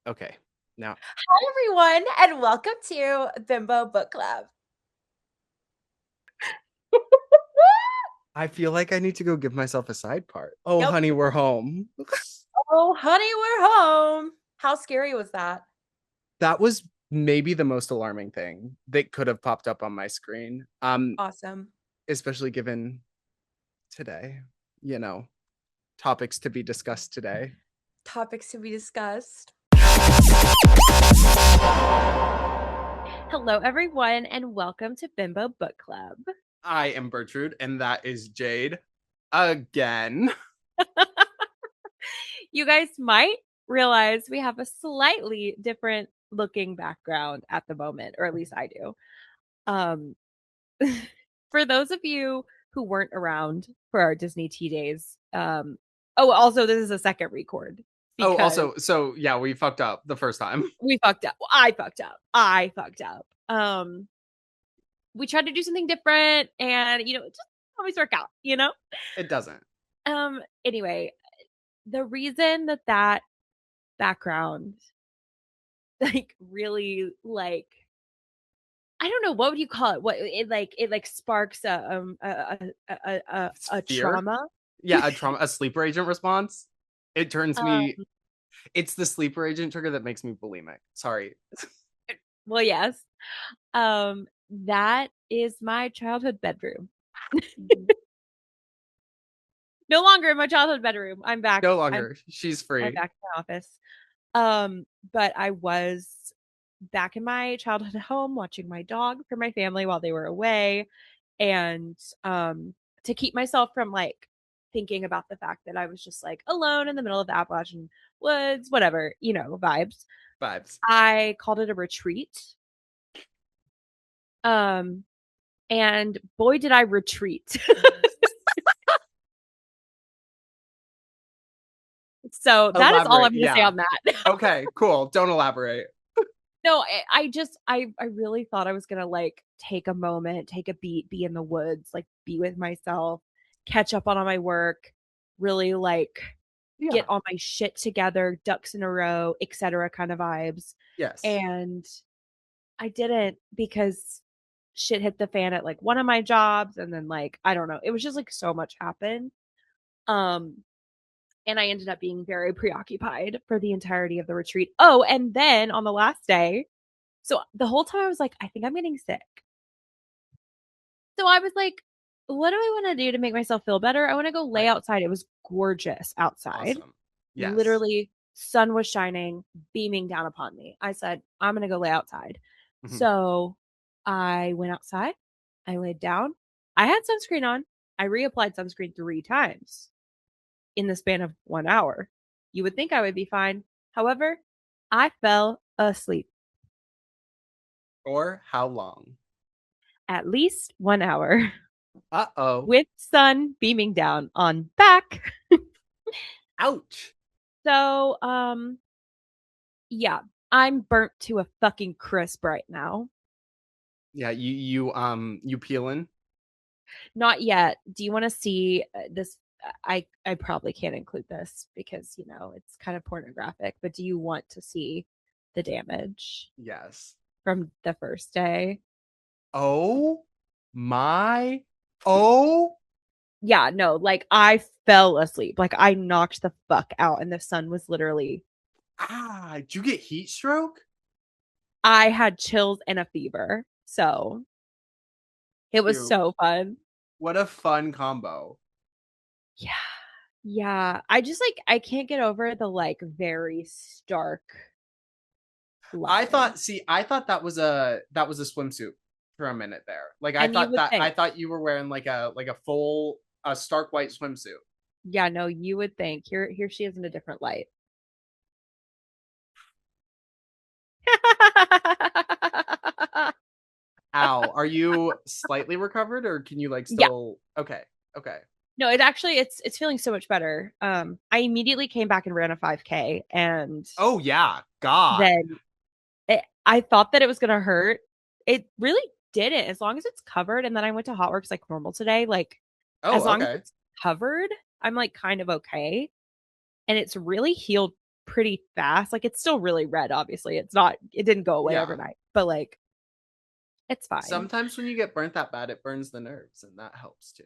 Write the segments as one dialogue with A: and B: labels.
A: Okay. Now,
B: Hi, everyone, and welcome to Bimbo Book Club.
A: I feel like I need to go give myself a side part. Oh,
B: Yep.
A: honey, we're home.
B: Oh, honey, we're home. How scary was that?
A: That was maybe the most alarming thing that could have popped up on my screen.
B: Awesome.
A: Especially given today, you know, topics to be discussed today.
B: Topics to be discussed. Hello, everyone, and welcome to Bimbo Book Club.
A: I am Bertrude, and that is Jade again.
B: You guys might realize we have a slightly different looking background at the moment, or at least I do. Um, for those of you who weren't around for our Disney Tea Days, oh, also this is a second record
A: Oh,
B: because
A: also, so yeah, we fucked up the first time.
B: we fucked up. I fucked up. I fucked up. We tried to do something different, and it just always work out.
A: It doesn't.
B: Anyway, the reason that background, like, really, like, I don't know, what would you call it? What it sparks a
A: Fear.
B: trauma.
A: Yeah, a sleeper agent response. It turns me.
B: Um,
A: It's the sleeper agent trigger that makes me bulimic. Sorry.
B: well, yes. That is my childhood bedroom. No longer in my childhood bedroom. I'm back.
A: No
B: I'm
A: longer. She's
B: I'm
A: free.
B: back in my office. But I was back in my childhood home watching my dog for my family while they were away, and to keep myself from like thinking about the fact that I was just like alone in the middle of the Appalachian woods, whatever, vibes.
A: Vibes.
B: I called it a retreat. Um, and boy, did I retreat. So that is all
A: Elaborate.
B: I'm going to say
A: Yeah.
B: on that.
A: Okay, cool. Don't elaborate.
B: No, I really thought I was gonna like take a moment, take a beat, be in the woods, like be with myself, catch up on all my work, really like get
A: Yeah.
B: all my shit together, ducks in a row, etc. kind of vibes.
A: Yes.
B: And I didn't, because shit hit the fan at like one of my jobs, and then like I don't know, it was just like so much happened. Um and I ended up being very preoccupied for the entirety of the retreat. Oh, and then on the last day, so the whole time I was like, I think I'm getting sick. So I was like, what do I want to do to make myself feel better? I want to go lay
A: Right.
B: outside. It was gorgeous outside.
A: Awesome. Yes.
B: Literally, sun was shining, beaming down upon me. I said, I'm going to go lay outside.
A: Mhm.
B: So I went outside. I laid down. I had sunscreen on. I reapplied sunscreen 3 times in the span of 1 hour. You would think I would be fine. However, I fell asleep.
A: Or how long?
B: At least 1 hour
A: Uh-oh.
B: with sun beaming down on back.
A: Ouch.
B: So, yeah, I'm burnt to a fucking crisp right now.
A: Yeah, you peeling?
B: Not yet. Do you want to see this? I probably can't include this because it's kind of pornographic. But do you want to see the damage
A: Yes.
B: from the first day?
A: Oh my. Oh.
B: Yeah, no, like I fell asleep. Like I knocked the fuck out, and the sun was literally.
A: Did you get heat stroke?
B: I had chills and a fever. So it was
A: Cute.
B: so fun.
A: What a fun combo.
B: Yeah. Yeah. I just like I can't get over the like very stark lighting.
A: I thought that was a swimsuit for a minute there. Like
B: And you would
A: I
B: think,
A: thought you were wearing like a full a stark white swimsuit.
B: yeah, no, you would think. Here she is in a different light.
A: Ow. Are you slightly recovered or can you like
B: Yeah.
A: still okay. Okay.
B: No, it's feeling so much better. I immediately came back and ran a 5K, and
A: Oh yeah. God.
B: then I thought that it was gonna hurt. It really didn't, as long as it's covered. And then I went to Hotworks like normal today. Like as
A: Oh,
B: long as
A: okay.
B: it's covered, I'm like kind of okay. And it's really healed pretty fast. Like it's still really red, obviously. It didn't go away
A: Yeah.
B: overnight, but like it's fine.
A: Sometimes when you get burnt that bad, it burns the nerves, and that helps too.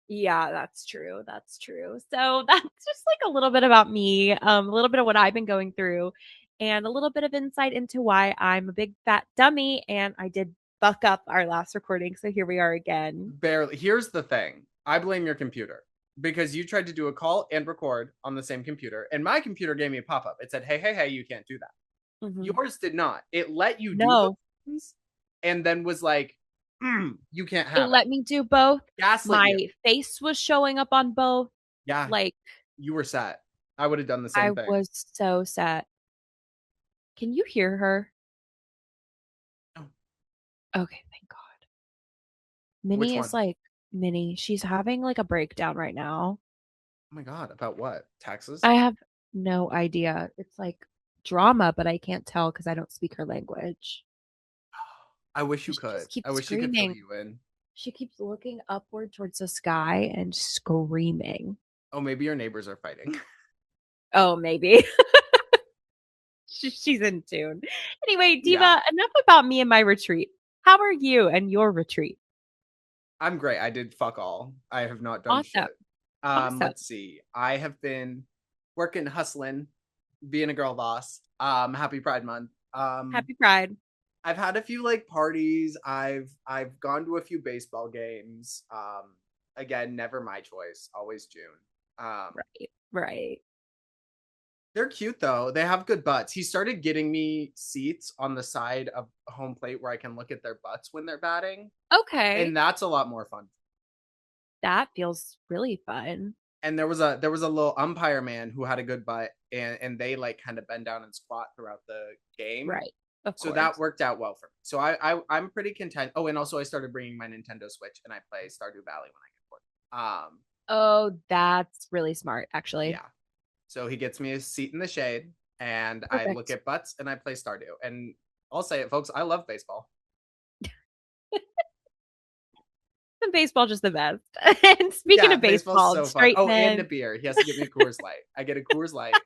B: Yeah, that's true. That's true. So that's just like a little bit about me, a little bit of what I've been going through, and a little bit of insight into why I'm a big fat dummy. And I did buck up our last recording, so here we are again.
A: Barely. Here's the thing. I blame your computer because you tried to do a call and record on the same computer, and my computer gave me a pop up. It said, "Hey, hey, hey, you can't do that."
B: Mhm.
A: Yours did not. It let you do those
B: No,
A: things, and then was like, "You can't
B: it
A: have it."
B: let me do both.
A: Gaslit
B: My
A: you.
B: face was showing up on both.
A: Yeah,
B: Like
A: you were set. I would have done the
B: I
A: same thing.
B: was so sad. Can you hear her?
A: Oh,
B: Okay, thank God.
A: which
B: Minnie is
A: one?
B: like Minnie. She's having like a breakdown right now.
A: Oh my god, about what? Taxes?
B: I have no idea. It's like drama, but I can't tell because I don't speak her language.
A: I wish you
B: She
A: could.
B: just keeps
A: I wish you could fill
B: screaming.
A: you in.
B: She keeps looking upward towards the sky and screaming.
A: Oh, maybe your neighbors are fighting.
B: Oh, maybe. She's in tune. Anyway,
A: Yeah,
B: Diva, enough about me and my retreat. How are you and your retreat?
A: I'm great. I did fuck all. I have not done
B: Awesome.
A: shit.
B: Awesome.
A: Let's see. I have been working, hustling, being a girl boss. Happy Pride Month.
B: Happy Pride.
A: I've had a few like parties. I've gone to a few baseball games. Again, never my choice. Always June.
B: Right. Right.
A: They're cute though. They have good butts. He started getting me seats on the side of home plate where I can look at their butts when they're batting,
B: Okay.
A: and that's a lot more fun.
B: That feels really fun.
A: And there was a little umpire man who had a good butt, and they like kind of bend down and squat throughout the game,
B: Right. Of
A: so that
B: course.
A: worked out well for me. So I'm pretty content. Oh, and also I started bringing my Nintendo Switch and I play Stardew Valley when I can afford it.
B: Oh, that's really smart, actually.
A: Yeah. So he gets me a seat in the shade, and I look
B: Perfect.
A: at butts and I play Stardew. And I'll say it, folks, I love baseball.
B: And baseball just the best. And speaking
A: Yeah,
B: of
A: baseball's
B: baseball and
A: so fun.
B: straight
A: Oh, and a
B: men,
A: beer. He has to get me a Coors Light. I get a Coors Light.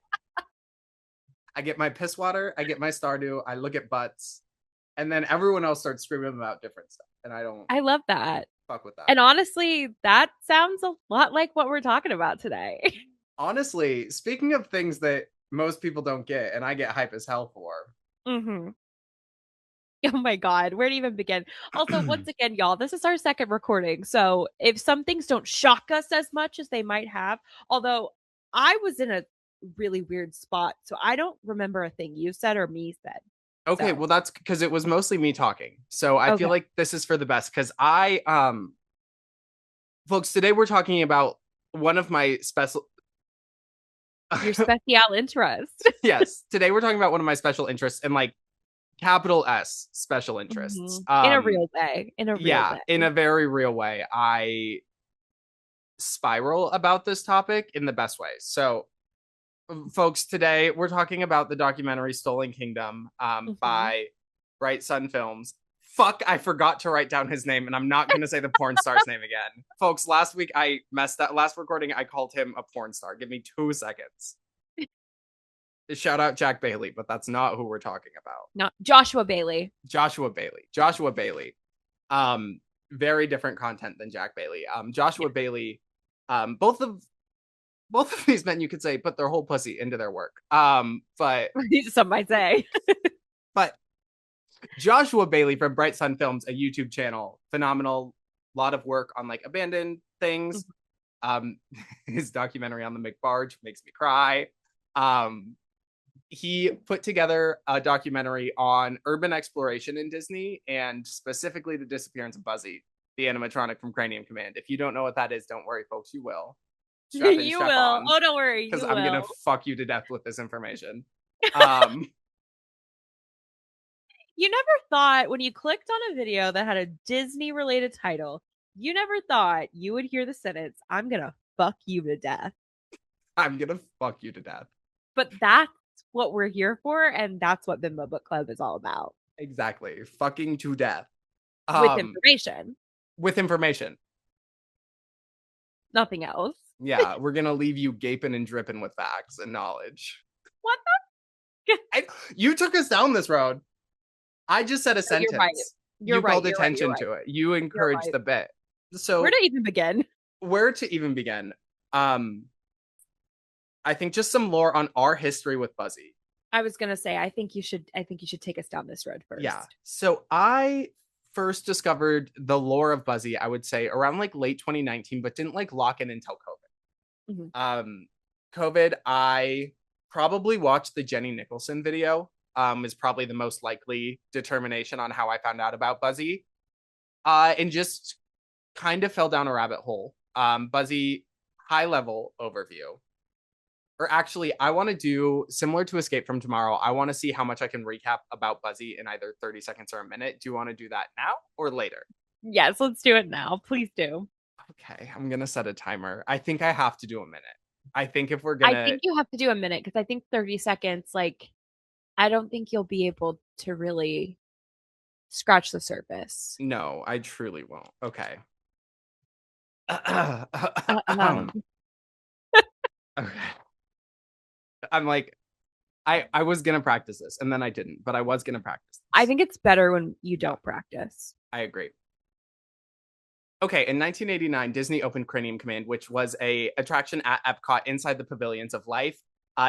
A: I get my piss water. I get my Stardew. I look at butts, and then everyone else starts screaming about different stuff, and I don't
B: I love that.
A: fuck with that.
B: And honestly, that sounds a lot like what we're talking about today.
A: Honestly, speaking of things that most people don't get, and I get hype as hell for.
B: hmm Oh my God, where to even begin? Also, once again, y'all, this is our second recording. So if some things don't shock us as much as they might have, although I was in a really weird spot, so I don't remember a thing you said or me said.
A: Okay,
B: So,
A: well that's because it was mostly me talking. So I feel
B: okay.
A: like this is for the best because folks, today we're talking about one of my special
B: Your special interest.
A: yes, today we're talking about one of my special interests and like capital S special interests.
B: In a real way. In a real
A: Yeah, in
B: way.
A: a very real way. I spiral about this topic in the best way. So folks, today we're talking about the documentary Stolen Kingdom
B: hmm
A: by Bright Sun Films. Fuck, I forgot to write down his name, and I'm not going to say the porn star's name again. Folks, last week I messed up. Last recording, I called him a porn star. Give me 2 seconds. Shout out Jack Bailey, but that's not who we're talking about.
B: Not Joshua Bailey.
A: Joshua Bailey. Joshua Bailey. Um, very different content than Jack Bailey. Joshua Bailey. Both of these men, you could say, put their whole pussy into their work.
B: Some might say.
A: But Joshua Bailey from Bright Sun Films, a YouTube channel, phenomenal, lot of work on like abandoned things. Um, his documentary on the McBarge makes me cry. Um, he put together a documentary on urban exploration in Disney and specifically the disappearance of Buzzy, the animatronic from Cranium Command. If you don't know what that is, don't worry, folks, you will. Strap in,
B: You
A: strap
B: will.
A: on,
B: Oh, don't worry.
A: because
B: You
A: I'm gonna
B: will.
A: fuck you to death with this information. Um,
B: You never thought when you clicked on a video that had a Disney related title, you never thought you would hear the sentence, I'm going to fuck you to death.
A: I'm gonna fuck you to death.
B: But that's what we're here for. And that's what Bimbo Book Club is all about
A: Exactly, fucking to death.
B: with
A: Um,
B: information,
A: with information.
B: nothing else.
A: Yeah, we're gonna leave you gaping and dripping with facts and knowledge.
B: What
A: You took us down this road. I just said a
B: the? You're right.
A: sentence.
B: You're
A: You
B: right.
A: called
B: You're right. You're
A: attention
B: right.
A: to it. You
B: You're
A: encouraged
B: right.
A: the bit.
B: Where
A: So
B: to even begin?
A: where to even begin? Um, I think just some lore on our history with Buzzy.
B: I was gonna say, I think you should take us down this road
A: Yeah.
B: first.
A: So I first discovered the lore of Buzzy, I would say around like late 2019, but didn't like lock in until COVID.
B: Mhm.
A: COVID, I probably watched the Jenny Nicholson video. Is probably the most likely determination on how I found out about Buzzy. And just kind of fell down a rabbit hole. Buzzy, high level overview. Or actually, I want to do similar to Escape from Tomorrow. I want to see how much I can recap about Buzzy in either 30 seconds or a minute. Do you want to do that now or later?
B: Yes, let's do it now. Please do.
A: Okay, I'm going to set a timer. I think I have to do a minute. I think if we're going
B: I
A: to,
B: think you have to do a minute because I think 30 seconds, like, I don't think you'll be able to really scratch the surface.
A: no, I truly won't. Okay.
B: Uh, um,
A: Okay. I'm like, I was gonna practice this and then I didn't, but I was gonna practice
B: I
A: this.
B: think it's better when you
A: Yeah,
B: don't practice.
A: I agree. Okay, in 1989, Disney opened Cranium Command, which was a attraction at Epcot inside the Pavilions of Life.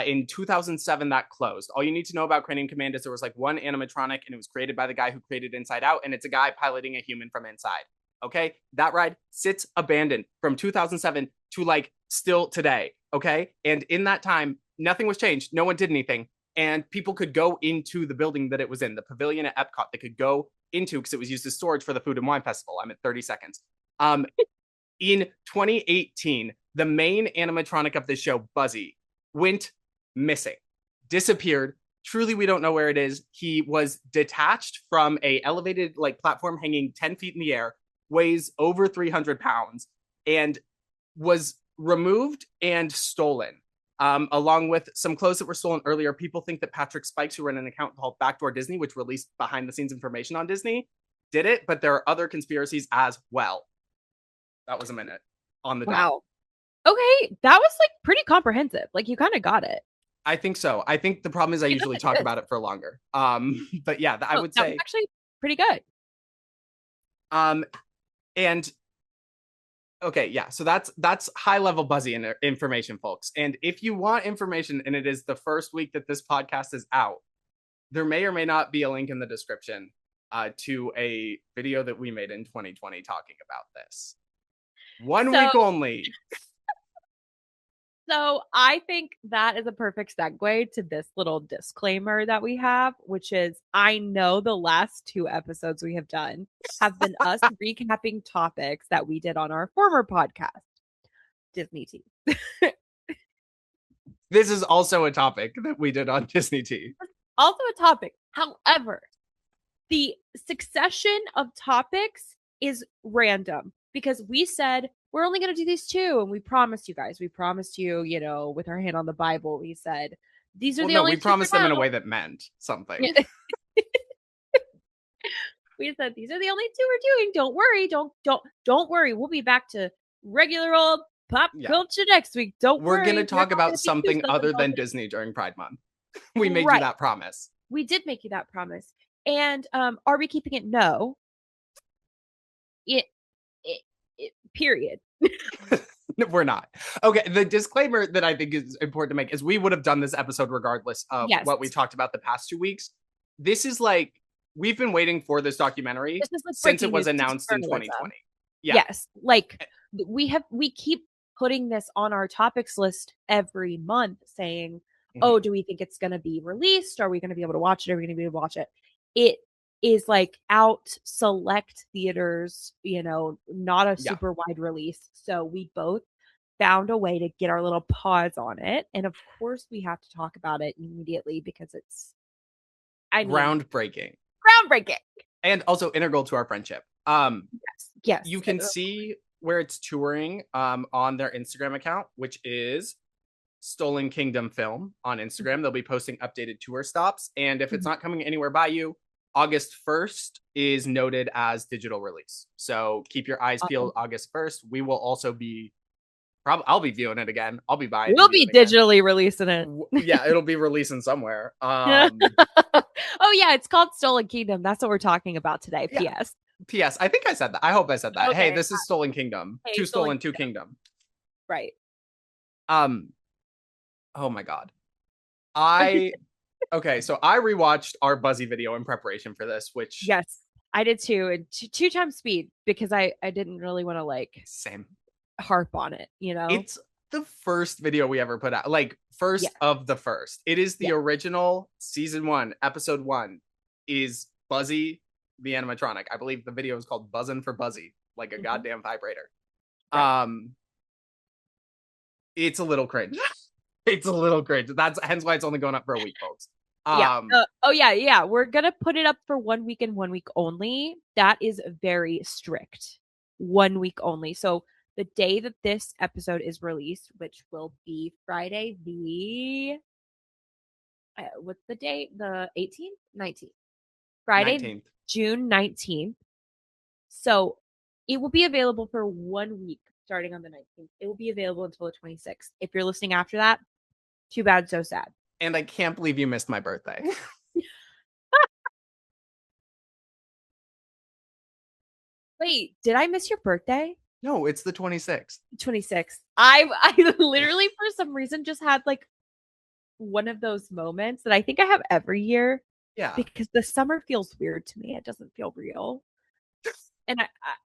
A: In 2007, that closed. All you need to know about Cranium Command is there was like one animatronic, and it was created by the guy who created Inside Out, and it's a guy piloting a human from inside. Okay, that ride sits abandoned from 2007 to like still today. Okay, and in that time, nothing was changed. No one did anything, and people could go into the building that it was in, the pavilion at Epcot. They could go into because it was used as storage for the Food and Wine Festival. I'm at 30 seconds. Um, in 2018, the main animatronic of the show, Buzzy, went missing, disappeared. Truly, we don't know where it is. He was detached from a elevated like platform hanging 10 feet in the air, weighs over 300 pounds, and was removed and stolen. Along with some clothes that were stolen earlier. People think that Patrick Spikes, who ran an account called Backdoor Disney, which released behind the scenes information on Disney, did it, but there are other conspiracies as well. That was a minute on the dot.
B: Wow. Okay, that was like pretty comprehensive. Like you kind of got it.
A: I think so. I think the problem is I
B: Okay, that's
A: usually
B: like
A: talk
B: good.
A: about it for longer. But yeah, I
B: Oh,
A: would
B: that was
A: say,
B: actually pretty good.
A: um, and okay, yeah. So that's high level Buzzy information, folks. And if you want information, and it is the first week that this podcast is out, there may or may not be a link in the description to a video that we made in 2020 talking about this. One
B: So,
A: week only.
B: so I think that is a perfect segue to this little disclaimer that we have, which is I know the last two episodes we have done have been us recapping topics that we did on our former podcast, Disney Tea.
A: This is also a topic that we did on Disney Tea.
B: Also a topic. However, the succession of topics is random because we said we're only going to do these two. And we promised you guys, we promised you, you know, with our hand on the Bible, we said, these are
A: Well,
B: the
A: no,
B: only
A: we
B: two
A: promised
B: for
A: them in a
B: now.
A: way that meant something.
B: We said, these are the only two we're doing. Don't worry. Don't worry. We'll be back to regular old pop culture next week. Don't
A: We're
B: worry.
A: going to talk about something other than
B: it.
A: Disney during Pride Month. We made you
B: Right.
A: that promise.
B: We did make you that promise. And are we keeping it? No. It period.
A: We're not. Okay, the disclaimer that I think is important to make is we would have done this episode regardless of
B: Yes.
A: what we talked about the past 2 weeks. This is like, we've been waiting for this documentary
B: This is like
A: since it was
B: breaking news
A: announced in
B: journalism.
A: 2020. Yeah.
B: Yes. Like we keep putting this on our topics list every month saying, oh, do we think it's going to be released? Are we going to be able to watch it? Are we going to be able to watch it? It is like out select theaters, you know, not a super wide release. So we both found a way to get our little paws on it. And of course we have to talk about it immediately because it's, I mean,
A: groundbreaking.
B: groundbreaking.
A: And also integral to our friendship.
B: Yes.
A: You can see where it's touring on their Instagram account, which is Stolen Kingdom Film on Instagram. They'll be posting updated tour stops. And if it's not coming anywhere by you, August 1st is noted as digital release. So keep your eyes peeled August 1st. We will also be Probably I'll be viewing it again. I'll be buying and
B: We'll
A: viewing
B: be
A: it again.
B: digitally releasing it.
A: Yeah, it'll be releasing somewhere.
B: Oh yeah, it's called Stolen Kingdom. That's what we're talking about today.
A: Yeah.
B: P.S.
A: P.S. I think I said that. I hope I said that. Hey,
B: Okay.
A: this is Stolen Kingdom.
B: Hey,
A: Two
B: Stolen
A: Stolen, two
B: Kingdom.
A: Kingdom.
B: Right.
A: Um. Oh my God. I okay. So I rewatched our Buzzy video in preparation for this, which
B: Yes, I did too, and two times speed because I didn't really want to like
A: same.
B: harp on it. You know.
A: It's the first video we ever put out, like
B: Yeah.
A: first of the first. It is the
B: Yeah.
A: original season 1, episode 1 is Buzzy the animatronic. I believe the video is called Buzzin' for Buzzy, like a goddamn vibrator.
B: Right.
A: Um it's a little cringe. It's a little cringe. That's hence why it's only going up for a week, folks.
B: Yeah.
A: Um
B: Oh yeah, yeah. We're gonna put it up for 1 week and 1 week only. That is very strict. 1 week only. So the day that this episode is released, which will be Friday, the what's the date? The 18th, 19th. Friday,
A: 19th.
B: June 19th. So it will be available for 1 week starting on the 19th. It will be available until the 26th. If you're listening after that, too bad, so sad.
A: And I can't believe you missed my birthday.
B: Wait, did I miss your birthday?
A: No, it's the 26th.
B: 26th. I literally for some reason just had like one of those moments that I think I have every year
A: Yeah.
B: because the summer feels weird to me. It doesn't feel real. And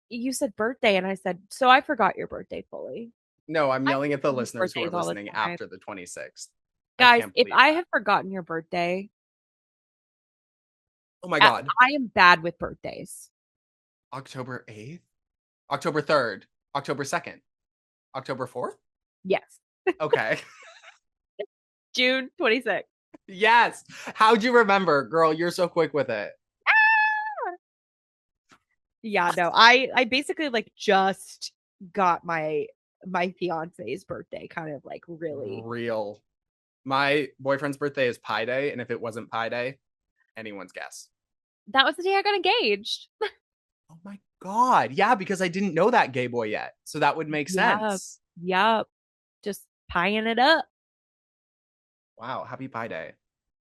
B: you said birthday, and I said, so I forgot your birthday fully.
A: No, I'm
B: I
A: yelling at the
B: forget
A: listeners who are
B: birthdays all the
A: listening
B: time.
A: after the 26th. I
B: Guys,
A: can't
B: if
A: believe
B: I
A: that.
B: have forgotten your birthday,
A: Oh my God.
B: I am bad with birthdays.
A: October 8th? October 3rd? October 2nd? October 4th?
B: Yes.
A: Okay.
B: June 26th.
A: Yes. How'd you remember? Girl, you're so quick with it.
B: Yeah, no. I basically like just got my fiance's birthday kind of like really.
A: Real. My boyfriend's birthday is Pi Day, and if it wasn't Pi Day, anyone's guess.
B: That was the day I got engaged.
A: Oh my God. Yeah, because I didn't know that gay boy yet. So that would make
B: Yeah.
A: sense.
B: Yep. Just pieing it up.
A: Wow. Happy Pi Day.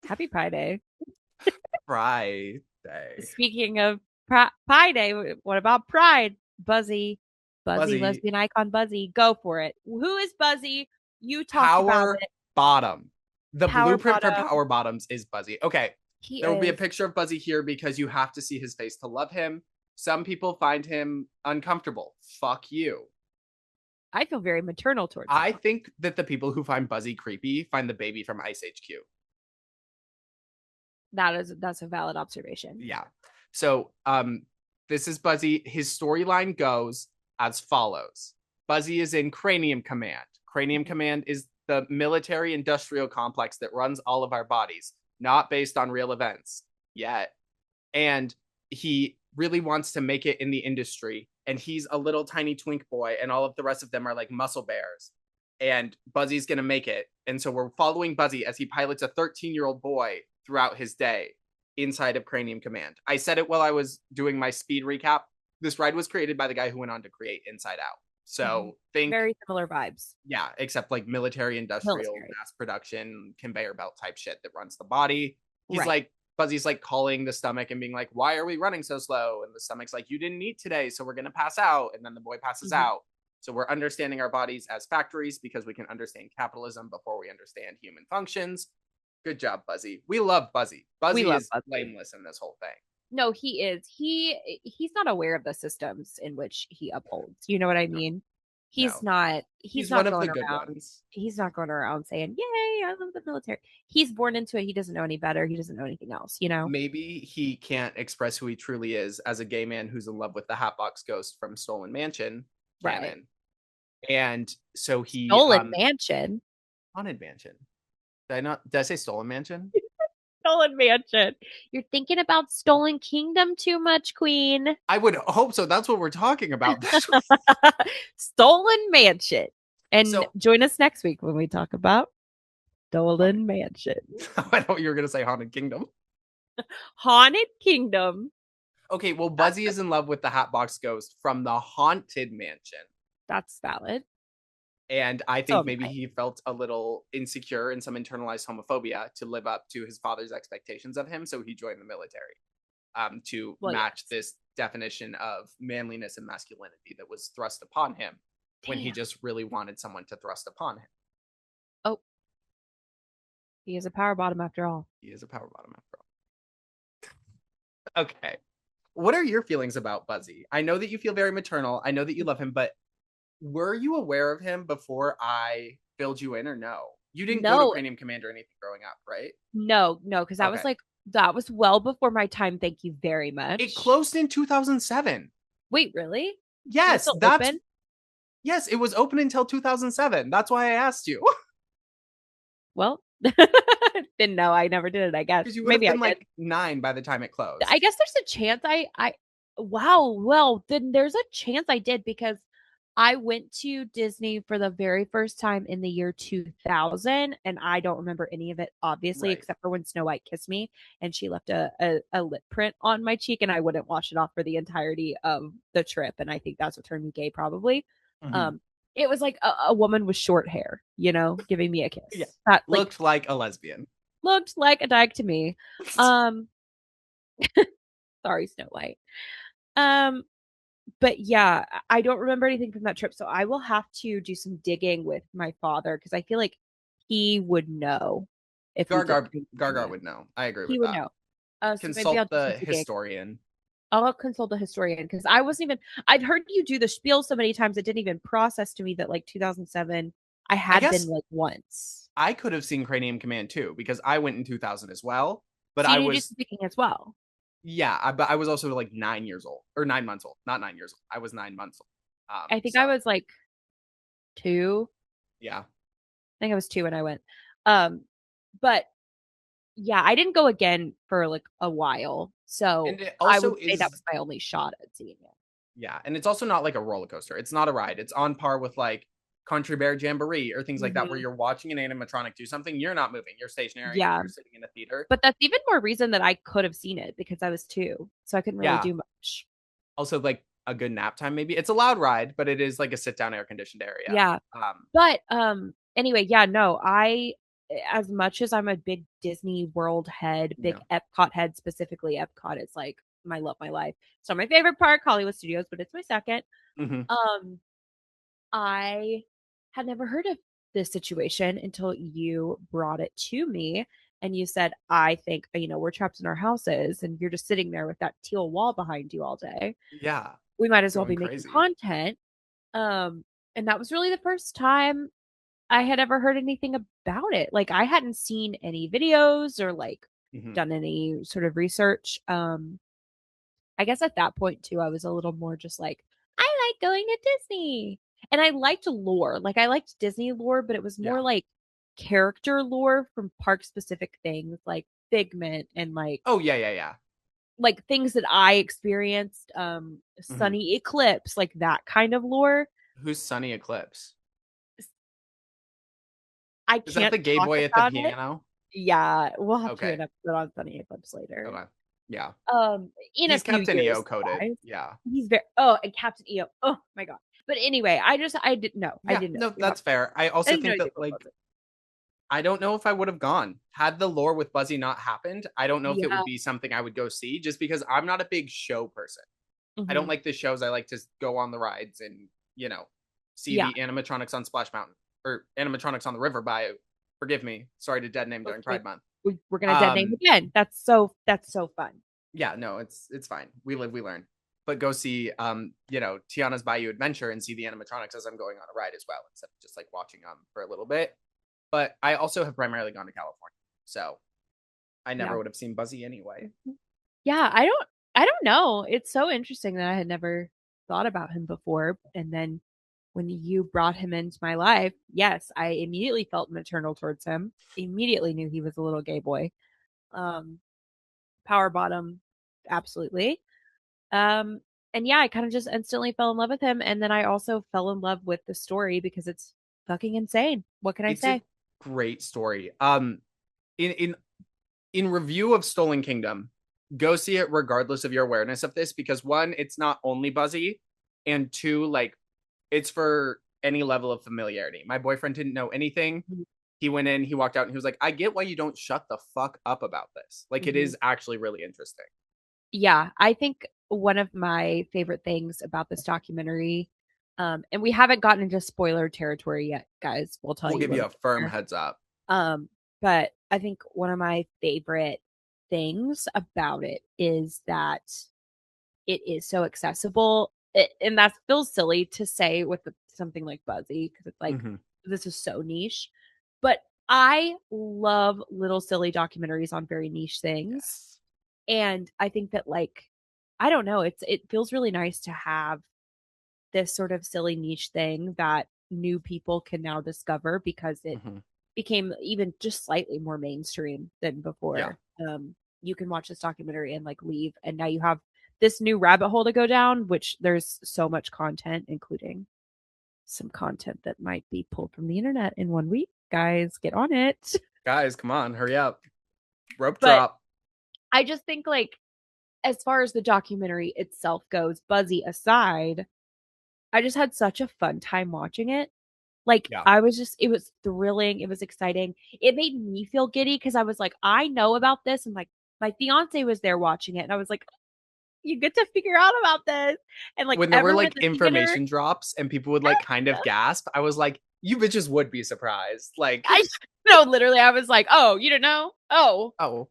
B: Happy Pi Day.
A: Friday.
B: Speaking of Pi Day, what about Pride? Buzzy,
A: Buzzy.
B: lesbian icon Buzzy. Go for it. Who is Buzzy? You talk about
A: Power
B: it.
A: Bottom. The
B: Power
A: blueprint for
B: bottom.
A: Power Bottoms is Buzzy. Okay.
B: He
A: There will be a
B: is.
A: picture of Buzzy here because you have to see his face to love him. Some people find him uncomfortable. Fuck you.
B: I feel very maternal towards
A: I
B: him.
A: think that the people who find Buzzy creepy find the baby from Ice HQ.
B: That's a valid observation.
A: Yeah. So, this is Buzzy. His storyline goes as follows. Buzzy is in Cranium Command. Cranium Command is the military industrial complex that runs all of our bodies, not based on real events yet. And he really wants to make it in the industry. And he's a little tiny twink boy, and all of the rest of them are like muscle bears. And Buzzy's going to make it. And so we're following Buzzy as he pilots a 13-year-old boy throughout his day inside of Cranium Command. I said it while I was doing my speed recap. This ride was created by the guy who went on to create Inside Out. So think
B: very similar vibes.
A: Yeah, except like military, industrial, mass production, conveyor belt type shit that runs the body. He's like, Buzzy's like calling the stomach and being like, why are we running so slow? And the stomach's like, you didn't eat today, so we're gonna pass out. And then the boy passes out. So we're understanding our bodies as factories because we can understand capitalism before we understand human functions. Good job, Buzzy. We love Buzzy. Buzzy is blameless in this whole thing.
B: No, he is. He's not aware of the systems in which he upholds. You know what I mean? He's not. He's not
A: one of
B: going
A: the good
B: around.
A: ones.
B: He's not going around saying, "Yay, I love the military." He's born into it. He doesn't know any better. He doesn't know anything else. You know.
A: Maybe he can't express who he truly is as a gay man who's in love with the Hatbox Ghost from Stolen Mansion canon. And so he
B: Stolen Mansion.
A: Haunted Mansion. Did I say Stolen Mansion?
B: Stolen Mansion. You're thinking about Stolen Kingdom too much, Queen.
A: I would hope so. That's what we're talking about.
B: Stolen Mansion. And join us next week when we talk about Stolen Mansion.
A: I thought you were going to say Haunted Kingdom.
B: Haunted Kingdom.
A: Okay, well, Buzzy is in love with the Hatbox Ghost from the Haunted Mansion.
B: That's valid.
A: And I
B: So
A: think
B: am
A: maybe
B: I.
A: he felt a little insecure and some internalized homophobia to live up to his father's expectations of him. So he joined the military to
B: Well,
A: match
B: yes.
A: this definition of manliness and masculinity that was thrust upon him when he
B: Damn.
A: just really wanted someone to thrust upon him.
B: Oh, he is a power bottom after all.
A: He is a power bottom after all. Okay. What are your feelings about Buzzy? I know that you feel very maternal. I know that you love him, but were you aware of him before I filled you in or no? You didn't go to
B: No,
A: Cranium Commander or anything growing up, right?
B: no, because
A: Okay.
B: that was well before my time. Thank you very
A: It
B: much.
A: closed in 2007.
B: Wait, really? Is it
A: Yes,
B: still
A: that's
B: open?
A: yes, it was open until 2007. That's why I asked you.
B: Well, then no, I never did it. I guess
A: Because you would have
B: maybe I
A: been
B: did.
A: like 9 by the time it
B: I
A: closed.
B: guess there's a chance wow, well, then there's a chance I did because I went to Disney for the very first time in the year 2000 and I don't remember any of it obviously
A: Right.
B: except for when Snow White kissed me and she left a lip print on my cheek and I wouldn't wash it off for the entirety of the trip and I think that's what turned me gay probably.
A: Mm-hmm.
B: Um it was like a woman with short hair, giving me a
A: Yeah.
B: kiss. That like
A: Looked like a lesbian.
B: looked like a dyke to me. Um sorry Snow White. Um but yeah, I don't remember anything from that trip, so I will have to do some digging with my father because I feel like he would know if we did
A: Gargar
B: Green
A: Gargar
B: Command.
A: would know. I agree
B: He
A: with
B: would
A: that.
B: know. So maybe I'll
A: Consult
B: do some
A: the
B: digging.
A: historian.
B: I'll consult a historian because I wasn't even. I'd heard you do the spiel so many times it didn't even process to me that like 2007 I
A: I
B: had been
A: guess
B: like once.
A: I could have seen Cranium Command too because I went in 2000 as well. But
B: So you
A: I
B: need to do
A: was
B: some digging as well.
A: but I was also like 9 years old or 9 months old, not 9 years old. I was 9 months old.
B: I think
A: So
B: I was like two.
A: yeah,
B: I think I was two when I went. Um, but yeah, I didn't go again for like a while. So
A: and it
B: I
A: also
B: would say that was
A: is
B: my only shot at seeing it.
A: yeah, and it's also not like a roller coaster. It's not a ride. It's on par with like Country Bear Jamboree or things like that, where
B: Hmm.
A: you're watching an animatronic do something. You're not moving. You're stationary.
B: Yeah.
A: You're sitting in a theater.
B: But that's even more reason that I could have seen it because I was two. So I couldn't really
A: Yeah.
B: do much.
A: Also, like a good nap time. Maybe it's a loud ride, but it is like a sit down, air conditioned area.
B: Yeah. But anyway, yeah, no, I as much as I'm a big Disney World head, big
A: Yeah.
B: Epcot head, specifically Epcot is like my love, my life. So my favorite park, Hollywood Studios, but it's my second.
A: Mm-hmm.
B: Um, I had never heard of this situation until you brought it to me and you said, I think, we're trapped in our houses and you're just sitting there with that teal wall behind you all day.
A: Yeah.
B: We might as well
A: Going
B: be making
A: crazy.
B: content. Um, and that was really the first time I had ever heard anything about it. Like I hadn't seen any videos or like
A: Mm-hmm.
B: done any sort of research. I guess at that point too, I was a little more just like, I like going to Disney. And I liked lore. Like I liked Disney lore, but it was more
A: Yeah.
B: like character lore from park specific things like Figment and
A: Oh yeah, yeah, yeah.
B: like things that I experienced,
A: Mm-hmm.
B: Sunny Eclipse, like that kind of lore.
A: Who's Sunny Eclipse?
B: I
A: Is that
B: can't
A: the gay
B: talk
A: boy at the
B: about it.
A: piano?
B: Yeah, we'll have to do
A: Okay.
B: an episode on Sunny Eclipse later.
A: Okay. Yeah.
B: In a
A: He's
B: few
A: Captain EO
B: years,
A: coded.
B: guys.
A: Yeah.
B: He's very and Captain EO. Oh my god. But anyway, I didn't know. I
A: Yeah.
B: didn't know.
A: No,
B: You have
A: that's fair. I
B: I
A: also
B: didn't know
A: think
B: you
A: that
B: were
A: like
B: Buzzy.
A: I don't know if I would have gone. Had the lore with Buzzy not happened, I don't know if it
B: Yeah.
A: would be something I would go see just because I'm not a big show person. I don't
B: Hmm.
A: like the shows. I like to go on the rides and, you know, see
B: Yeah.
A: the animatronics on Splash Mountain or animatronics on the river by, forgive me, sorry to dead name during
B: Okay.
A: Pride Month.
B: We're gonna dead name
A: Um,
B: again. That's so fun.
A: yeah, no, it's fine. We live, we learn. But go see, Tiana's Bayou Adventure and see the animatronics as I'm going on a ride as well, instead of just like watching them for a little bit. But I also have primarily gone to California, so I never
B: Yeah.
A: would have seen Buzzy anyway.
B: Yeah, I don't know. It's so interesting that I had never thought about him before. And then when you brought him into my life, yes, I immediately felt maternal towards him. Immediately knew he was a little gay boy. Um, Power bottom, absolutely. Um, and yeah, I kind of just instantly fell in love with him. And then I also fell in love with the story because it's fucking insane. What can I
A: It's a
B: say?
A: great story. In in review of Stolen Kingdom, go see it regardless of your awareness of this because one, it's not only Buzzy, and two, like it's for any level of familiarity. My boyfriend didn't know anything. He went in, he walked out, and he was like, I get why you don't shut the fuck up about this. Like, it
B: Mhm.
A: is actually really interesting.
B: Yeah, I think one of my favorite things about this documentary, and we haven't gotten into spoiler territory yet, guys. We'll tell
A: We'll
B: you
A: give
B: when
A: you
B: we
A: a
B: get
A: firm
B: there.
A: heads up.
B: But I think one of my favorite things about it is that it is so accessible. And that feels silly to say with something like Buzzy because it's like
A: Mm-hmm.
B: this is so niche. But I love little silly documentaries on very niche things.
A: Yes.
B: And I think that like I don't know, it feels really nice to have this sort of silly niche thing that new people can now discover because it
A: Mm-hmm.
B: became even just slightly more mainstream than
A: Yeah.
B: before. You can watch this documentary and like leave, and now you have this new rabbit hole to go down, which there's so much content, including some content that might be pulled from the internet in 1 week. Guys, get on it.
A: Guys, come on, hurry up. Rope
B: But
A: drop.
B: I just think like as far as the documentary itself goes, Buzzy aside, I just had such a fun time watching it. Like
A: Yeah.
B: I was just it was thrilling, it was exciting. It made me feel giddy because I was like, I know about this, and like my fiance was there watching it, and I was like, you get to figure out about this. And like
A: When there were
B: everyone
A: like
B: at the theater,
A: information drops and people would like kind of gasp, I was like, you bitches would be surprised. Like,
B: I no, literally, I was like, oh, you don't know? Oh,
A: oh,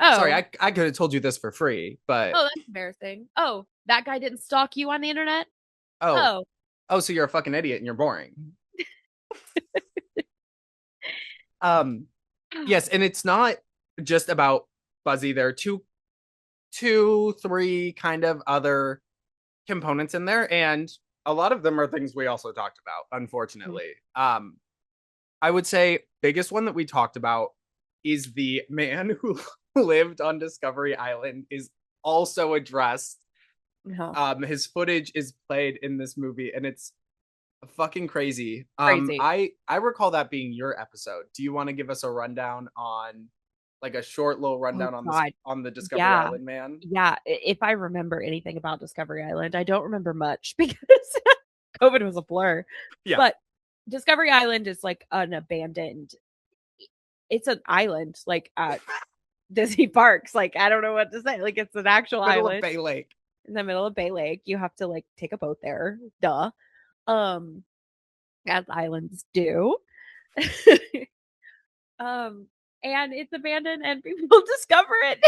A: sorry,
B: oh,
A: I could have told you this for free, but
B: oh, that's embarrassing. Oh, that guy didn't stalk you on the internet?
A: oh,
B: Oh.
A: oh, so you're a fucking idiot and you're boring. Yes, and it's not just about Buzzy. There are two, three kind of other components in there, and a lot of them are things we also talked about, unfortunately. I would say biggest one that we talked about is the man who lived on Discovery Island is also addressed.
B: No,
A: His footage is played in this movie, and it's fucking crazy.
B: crazy.
A: I recall that being your episode. Do you want to give us a rundown on like a short little
B: Oh
A: rundown on this
B: God.
A: on the Discovery
B: Yeah.
A: Island man?
B: Yeah. If I remember anything about Discovery Island, I don't remember much because COVID was a blur.
A: Yeah,
B: But Discovery Island is like an abandoned, it's an island like at Disney parks. Like, I don't know what to say. Like, it's an actual
A: middle of
B: island
A: Bay Lake.
B: in the middle of Bay Lake. You have to like take a boat there. Duh. Um, as islands do. um, and it's abandoned and people discover it.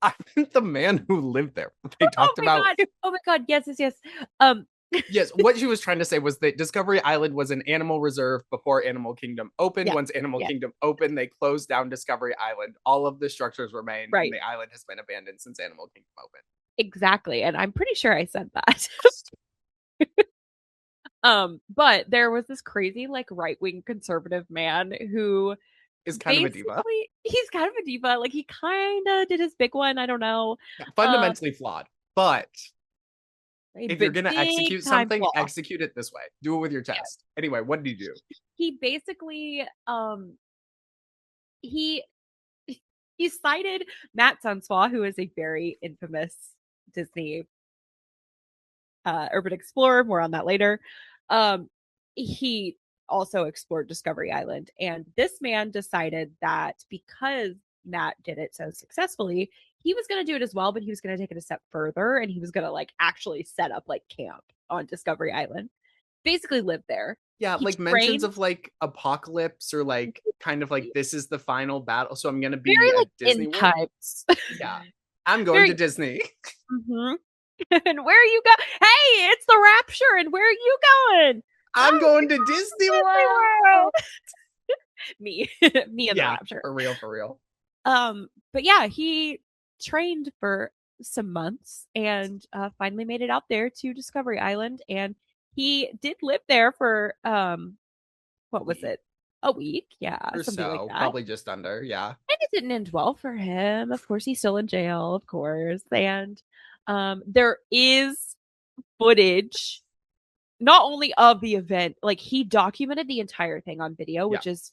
A: I think the man who lived there. They
B: Oh
A: talked
B: my
A: about.
B: god. Oh my god. Yes, yes, yes. Um,
A: Yes, what she was trying to say was that Discovery Island was an animal reserve before Animal Kingdom opened.
B: yeah,
A: Once Animal
B: yeah,
A: Kingdom opened, they closed down Discovery Island. All of the structures remain, and
B: right.
A: the island has been abandoned since Animal Kingdom opened.
B: Exactly. And I'm pretty sure I said that. But there was this crazy, like, right-wing conservative man who
A: Is kind of a diva.
B: basically he's kind of a diva. Like he kind of did his big one. I don't know.
A: Yeah,
B: Uh,
A: fundamentally flawed. But if you're
B: but
A: gonna
B: big
A: execute
B: time
A: something,
B: flaw.
A: execute it this way. Do it with your
B: Yeah.
A: chest. Anyway, what did he do?
B: He basically he he cited Matt Sunswa, who is a very infamous Disney urban explorer. More on that later. Um, he also explored Discovery Island, and this man decided that because Matt did it so successfully, he was going to do it as well, but he was going to take it a step further, and he was going to like actually set up like camp on Discovery Island, basically live there.
A: Yeah,
B: He
A: like mentions
B: trained
A: of like apocalypse or like kind of like this is the final battle. So I'm gonna be
B: very
A: at
B: like
A: Disney
B: in
A: World.
B: times.
A: Yeah. I'm going to
B: Very.
A: Disney.
B: Mhm. And where are you going? Hey, it's the rapture, and where are you going?
A: I'm
B: Oh,
A: going to Disney
B: Disney
A: World.
B: World. Me, me and the
A: Yeah,
B: rapture.
A: for real, for real.
B: But yeah, he trained for some months and finally made it out there to Discovery Island, and he did live there for
A: A
B: what was
A: week
B: it? A week, yeah,
A: or
B: something like
A: so,
B: that.
A: probably just under. Yeah.
B: And it didn't end well for him. Of course, he's still in jail, of course. And there is footage not only of the event, like he documented the entire thing on video,
A: Yeah.
B: which is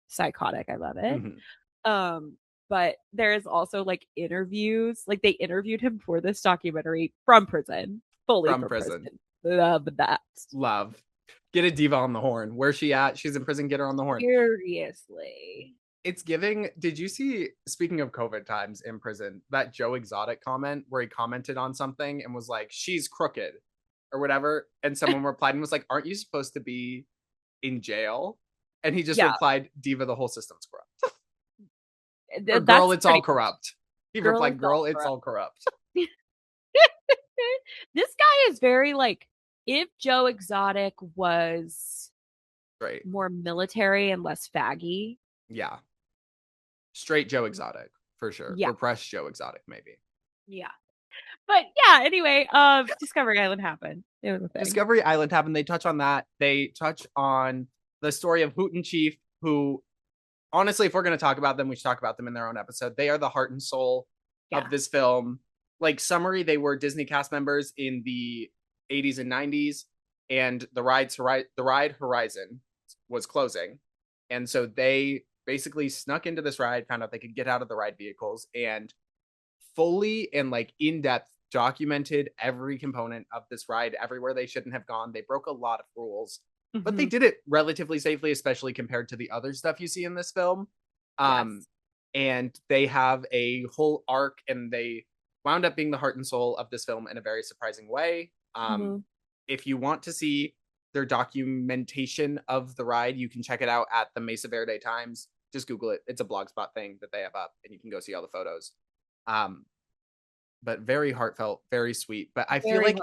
B: psychotic. I love it.
A: Mm-hmm.
B: Um, but there's also like interviews, like they interviewed him for this documentary from prison, fully
A: From
B: from
A: prison.
B: prison. Love that.
A: Love. Get a diva on the horn. Where's she at? She's in prison. Get her on the horn.
B: Seriously.
A: It's giving. Did you see, speaking of COVID times in prison, that Joe Exotic comment where he commented on something and was like, she's crooked or whatever? And someone replied and was like, aren't you supposed to be in jail? And he just
B: Yeah.
A: replied, diva, the whole system's corrupt. Or girl,
B: That's
A: it's all
B: pretty
A: corrupt. He
B: girl,
A: replied,
B: it's all
A: girl, it's
B: corrupt.
A: all corrupt.
B: This guy is very like, if Joe Exotic was
A: Right.
B: more military and less faggy.
A: Yeah. Straight Joe Exotic, for sure.
B: Yeah.
A: Repressed Joe Exotic, maybe.
B: Yeah. But yeah, anyway, Discovery Island happened. It was a thing.
A: Discovery Island happened. They touch on that. They touch on the story of Hoot and Chief, who, honestly, if we're going to talk about them, we should talk about them in their own episode. They are the heart and soul of this film. Like, summary, they were Disney cast members in the 80s and 90s, and the ride Horizon was closing. And so they basically snuck into this ride, found out they could get out of the ride vehicles, and fully and like in depth documented every component of this ride, everywhere they shouldn't have gone. They broke a lot of rules, but they did it relatively safely, especially compared to the other stuff you see in this film. And they have a whole arc, and they wound up being the heart and soul of this film in a very surprising way. If you want to see their documentation of the ride, you can check it out at the Mesa Verde Times. Just Google it. It's a blogspot thing that they have up, and you can go see all the photos. But very heartfelt, very sweet. But I feel like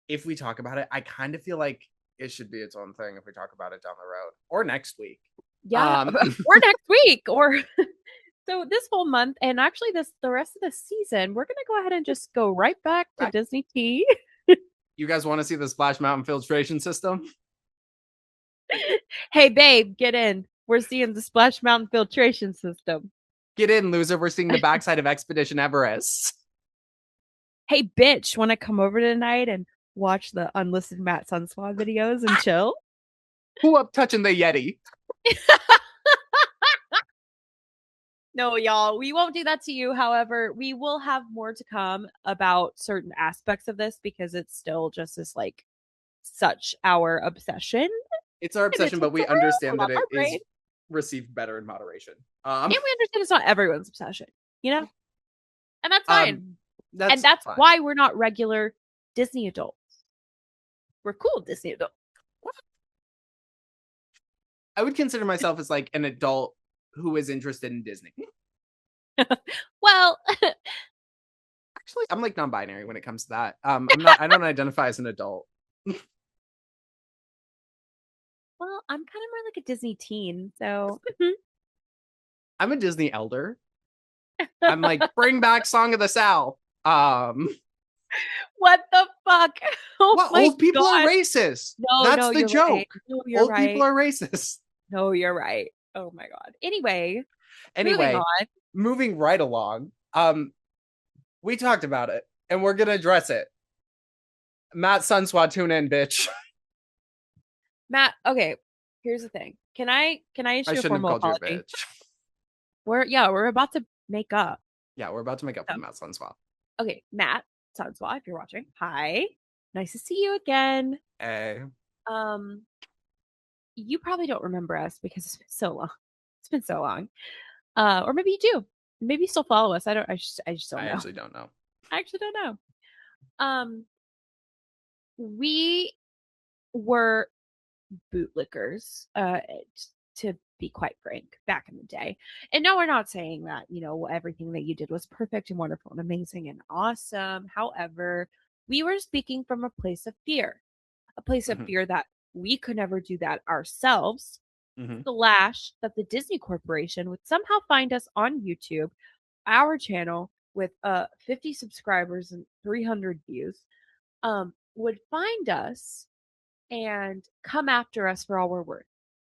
A: if we talk about it, I kind of feel like it should be its own thing if we talk about it down the road or next week.
B: Yeah, or next week, or so this whole month, and actually the rest of the season, we're gonna go ahead and just go right back to Disney Tea.
A: You guys want to see the Splash Mountain filtration system?
B: Hey, babe, get in. We're seeing the Splash Mountain filtration system.
A: Get in, loser. We're seeing the backside of Expedition Everest.
B: Hey, bitch, want to come over tonight and watch the unlisted Matt Sunswa videos and chill?
A: Who up touching the Yeti?
B: No, y'all, we won't do that to you. However, we will have more to come about certain aspects of this because it's still just as like such our obsession.
A: It's our obsession, but we understand that it is received better in moderation.
B: And we understand it's not everyone's obsession, you know? And that's fine. That's fine. Why we're not regular Disney adults. We're cool Disney adults. What?
A: I would consider myself as like an adult who is interested in Disney.
B: Well,
A: actually, I'm like non-binary when it comes to that. I don't identify as an adult.
B: Well, I'm kind of more like a Disney teen, so
A: I'm a Disney elder. I'm like, bring back Song of the South.
B: What the fuck?
A: Oh, old people are racist.
B: No,
A: that's the joke.
B: Right. No,
A: old people are racist.
B: No, you're right. Oh my god. Anyway,
A: moving right along. We talked about it, and we're gonna address it. Matt Sunswa, tune in, bitch.
B: Matt, okay. Here's the thing. Can I issue a formal apology? We're about to make up.
A: Yeah, we're about to make up for Matt Sunswa.
B: Okay, Matt Sunswa, if you're watching, hi. Nice to see you again.
A: Hey.
B: You probably don't remember us because it's been so long. It's been so long. Or maybe you do. Maybe you still follow us. I just don't know.
A: I actually don't know.
B: We were bootlickers, to be quite frank, back in the day. And no, we're not saying that, everything that you did was perfect and wonderful and amazing and awesome. However, we were speaking from a place of fear. A place of fear that we could never do that ourselves. Slash, that the Disney Corporation would somehow find us on YouTube, our channel with 50 subscribers and 300 views, would find us and come after us for all we're worth.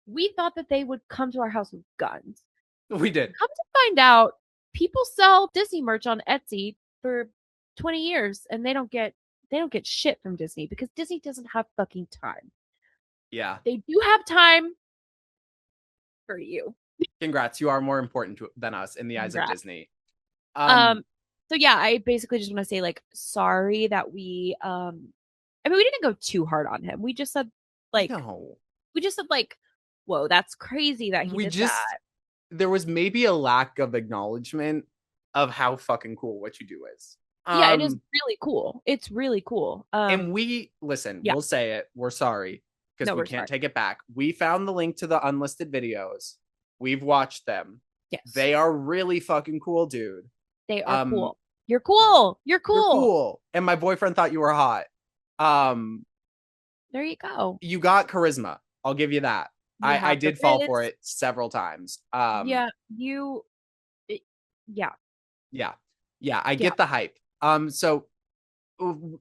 B: We thought that they would come to our house with guns.
A: We did.
B: Come to find out, people sell Disney merch on Etsy for 20 years and they don't get shit from Disney because Disney doesn't have fucking time.
A: Yeah.
B: They do have time for you.
A: Congrats. You are more important than us in the eyes of Disney.
B: So yeah, I basically just want to say, like, sorry that we we didn't go too hard on him. We just said Like,
A: No.
B: we just said like, whoa, that's crazy that he
A: We
B: did
A: just
B: that.
A: there was maybe a lack of acknowledgement of how fucking cool what you do is.
B: Yeah, it is really cool. It's really cool.
A: And we listen,
B: Yeah.
A: we'll say it. We're sorry because
B: No,
A: we
B: we're
A: can't
B: sorry.
A: take it back. We found the link to the unlisted videos. We've watched them.
B: Yes.
A: They are really fucking cool, dude.
B: They are
A: Um,
B: cool. You're cool. You're
A: you're
B: cool.
A: cool. And my boyfriend thought you were hot. Um,
B: There you go.
A: you got charisma. I'll give you that.
B: You
A: I
B: have the
A: did fall for
B: bits.
A: it several times.
B: Yeah, you it, yeah.
A: Yeah. Yeah, I
B: Yeah.
A: get the hype. So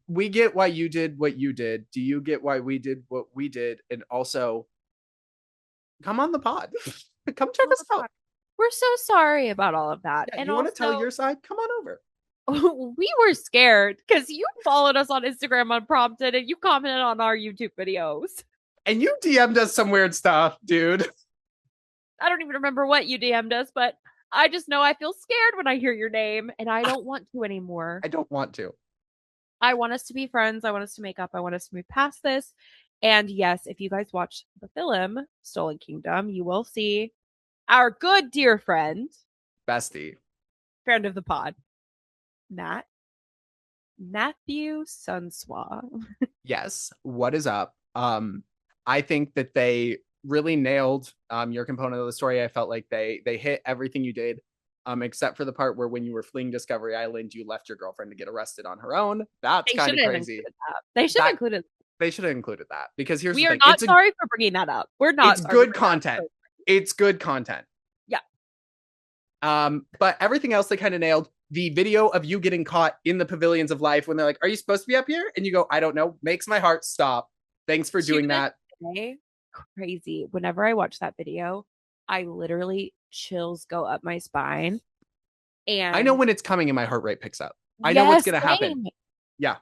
A: we get why you did what you did. Do you get why we did what we did? And also, come on the pod. Come check
B: Come on
A: us
B: the
A: out.
B: pod. We're so sorry about all of that.
A: Yeah,
B: And
A: you want to tell
B: also,
A: your side? Come on over.
B: we were scared because you followed us on Instagram unprompted and you commented on our YouTube videos.
A: And you DM'd us some weird stuff, dude.
B: I don't even remember what you DM'd us, but I just know I feel scared when I hear your name and I don't want to anymore.
A: I don't want to.
B: I want us to be friends. I want us to make up. I want us to move past this. And yes, if you guys watch the film Stolen Kingdom, you will see our good dear friend,
A: Bestie.
B: friend of the pod, Matthew Sunswa.
A: Yes. What is up? I think that they really nailed your component of the story. I felt like they hit everything you did. Except for the part where when you were fleeing Discovery Island, you left your girlfriend to get arrested on her own. That's
B: They
A: kind
B: should
A: of
B: have
A: crazy.
B: included that. They should have included.
A: They should have included that because here's
B: We
A: the
B: are
A: thing.
B: not sorry for bringing that up. We're not.
A: It's
B: sorry for
A: good
B: bringing that up.
A: content. It's good content.
B: Yeah.
A: But everything else they kind of nailed. The video of you getting caught in the pavilions of life when they're like, "Are you supposed to be up here?" And you go, "I don't know." Makes my heart stop. Thanks for doing that.
B: Crazy. Whenever I watch that video, I literally chills go up my spine. And
A: I know when it's coming and my heart rate picks up. I know what's
B: yes,
A: going to happen. Yeah.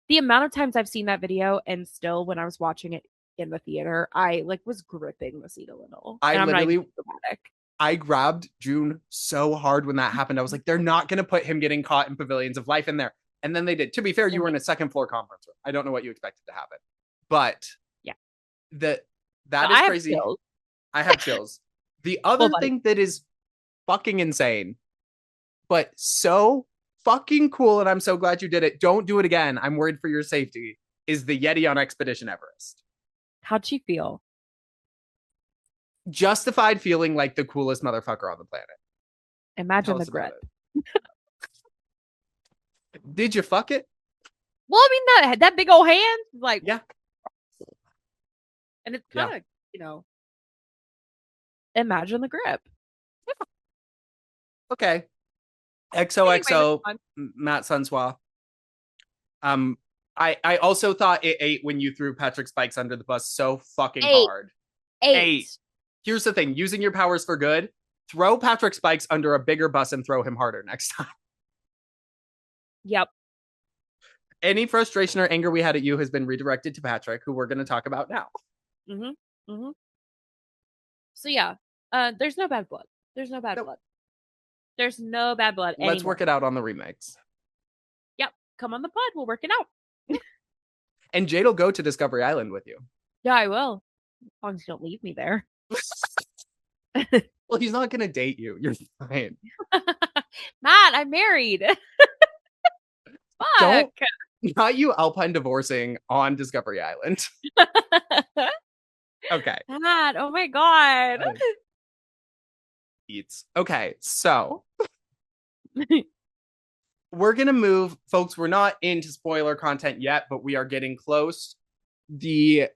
B: The amount of times I've seen that video and still when I was watching it in the theater, I like was gripping the seat a little.
A: I
B: and
A: literally,
B: I'm not even dramatic.
A: I grabbed June so hard when that happened. I was like, they're not going to put him getting caught in pavilions of life in there. And then they did. To be fair, you were in a second floor conference room. I don't know what you expected to happen. But
B: yeah,
A: that is crazy. I have chills. The other thing that is fucking insane, but so fucking cool, and I'm so glad you did it. Don't do it again. I'm worried for your safety. Is the Yeti on Expedition Everest?
B: How'd she feel?
A: Justified feeling like the coolest motherfucker on the planet.
B: Imagine the grip.
A: Did you fuck it?
B: Well, I mean that big old hand, like
A: yeah,
B: and it's kind of imagine the grip.
A: Yeah. Okay. XOXO
B: anyway,
A: Matt Sunswa. I also thought it ate when you threw Patrick Spikes under the bus so fucking hard. Eight. Here's the thing: using your powers for good, throw Patrick Spikes under a bigger bus and throw him harder next time.
B: Yep.
A: Any frustration or anger we had at you has been redirected to Patrick, who we're going to talk about now.
B: Mm-hmm. Mm-hmm. So yeah, there's no bad blood. There's no bad blood. There's no bad blood.
A: Let's work it out on the remakes.
B: Yep. Come on the pod. We'll work it out.
A: And Jade will go to Discovery Island with you.
B: Yeah, I will. As long as you don't leave me there.
A: Well, he's not going to date you. You're fine.
B: Matt, I'm married.
A: Fuck. Not you Alpine divorcing on Discovery Island. Okay.
B: Matt, oh my God.
A: Eats. Okay, so we're going to move, folks. We're not into spoiler content yet, but we are getting close. The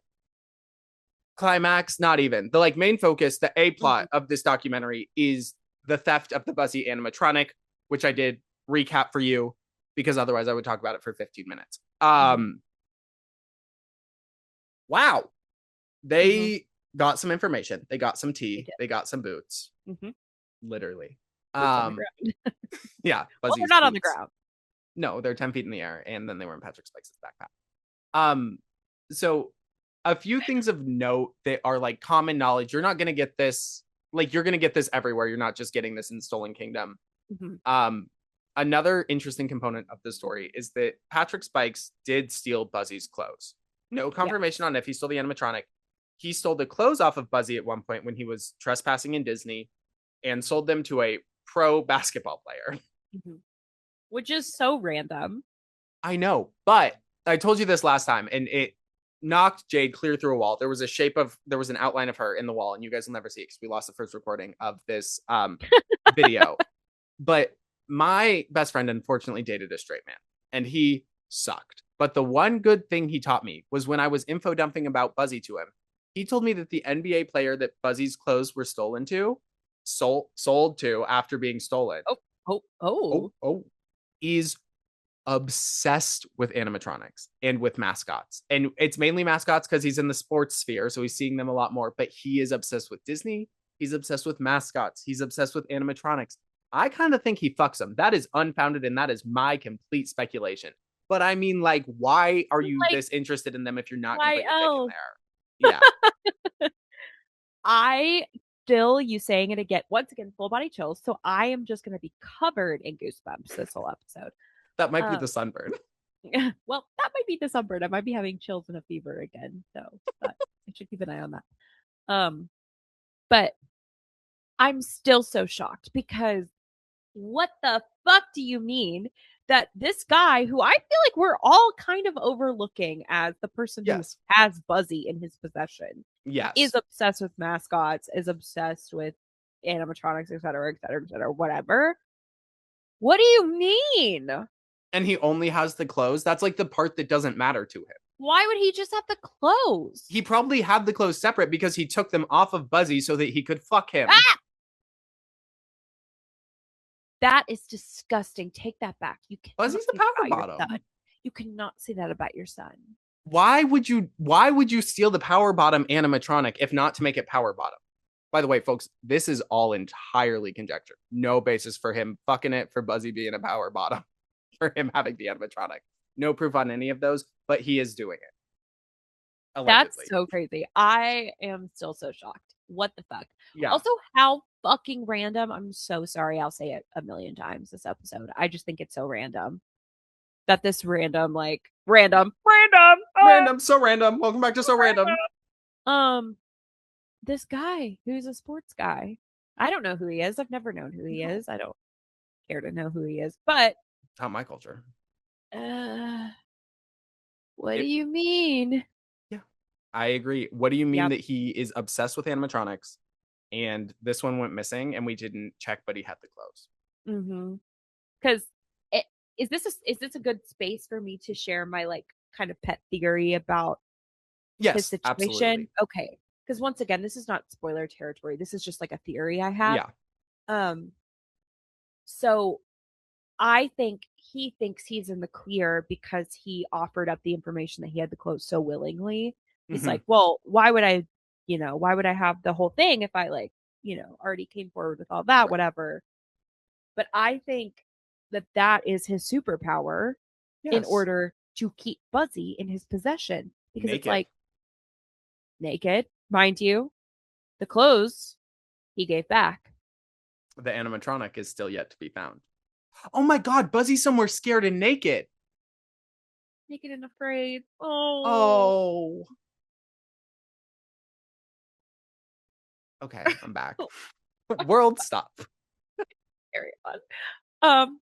A: climax, not even. The main focus, the A plot of this documentary is the theft of the Buzzy animatronic, which I did recap for you because otherwise I would talk about it for 15 minutes. Wow. They got some information. They got some tea. They got some boots. Literally. Yeah.
B: Well, they're not on the ground.
A: No, they're 10 feet in the air, and then they were in Patrick Spikes' backpack. So a few things of note that are common knowledge. You're not going to get this, you're going to get this everywhere. You're not just getting this in Stolen Kingdom. Another interesting component of the story is that Patrick Spikes did steal Buzzy's clothes. No confirmation on if he stole the animatronic. he stole the clothes off of Buzzy at one point when he was trespassing in Disney and sold them to a pro basketball player.
B: Mhm. Which is so random.
A: I know, but I told you this last time, and it knocked Jade clear through a wall. There was an outline of her in the wall, and you guys will never see it because we lost the first recording of this video. But my best friend unfortunately dated a straight man, and he sucked. But the one good thing he taught me was when I was info dumping about Buzzy to him, he told me that the NBA player that Buzzy's clothes were sold to after being stolen,
B: Oh, oh, oh.
A: is obsessed with animatronics and with mascots. And it's mainly mascots because he's in the sports sphere, so he's seeing them a lot more. But he is obsessed with Disney. He's obsessed with mascots. He's obsessed with animatronics. I kind of think he fucks them. That is unfounded, and that is my complete speculation. But I mean, like, why are you
B: Like,
A: this interested in them if you're not going to
B: why
A: put your dick in
B: else?
A: there? Yeah.
B: I still, you saying it again, once again, full body chills. So I am just going to be covered in goosebumps this whole episode.
A: That might be
B: Um,
A: the sunburn.
B: well, that might be the sunburn. I might be having chills and a fever again. So but I should keep an eye on that. But I'm still so shocked because what the fuck do you mean that this guy who I feel like we're all kind of overlooking as the person who
A: Yes.
B: has Buzzy in his possession is
A: Yes.
B: obsessed with mascots, is obsessed with animatronics, et cetera, whatever. What do you mean?
A: And he only has the clothes. That's like the part that doesn't matter to him.
B: Why would he just have the clothes?
A: He probably had the clothes separate because he took them off of Buzzy so that he could fuck him.
B: Ah! That is disgusting. Take that back. You cannot
A: Buzzy's a
B: say that
A: power
B: about your
A: bottom.
B: son. You cannot say that about your son.
A: Why would you steal the power bottom animatronic if not to make it power bottom? By the way, folks, this is all entirely conjecture. No basis for him fucking it, for Buzzy being a power bottom, for him having the animatronic. No proof on any of those, but he is doing it.
B: That's
A: Allegedly.
B: so crazy. I am still so shocked. What the fuck?
A: Yeah.
B: Also, how fucking random. I'm so sorry. I'll say it a million times this episode. I just think it's so random that this
A: Random, so random. Welcome back to So Random.
B: um, this guy who's a sports guy. I don't know who he is. I've never known who he is. I don't care to know who he is. But
A: Not my culture.
B: What do you mean?
A: Yeah, I agree. What do you mean
B: Yep.
A: that he is obsessed with animatronics and this one went missing and we didn't check, but he had the clothes?
B: Mm-hmm. Because is this a good space for me to share my like kind of pet theory about his
A: Yes,
B: situation?
A: absolutely.
B: Okay. Because once again, this is not spoiler territory. This is just like a theory I have.
A: Yeah.
B: So I think he thinks he's in the clear because he offered up the information that he had the clothes so willingly. He's like, well, why would I have the whole thing if I like, already came forward with all that,
A: Right.
B: whatever. But I think that is his superpower in
A: Yes.
B: order to keep Buzzy in his possession because it's like naked, mind you, the clothes he gave back.
A: The animatronic is still yet to be found. Oh my god, Buzzy's somewhere scared and naked.
B: Naked and afraid. Oh.
A: Oh. Okay, I'm back. World, stop.
B: Carry on.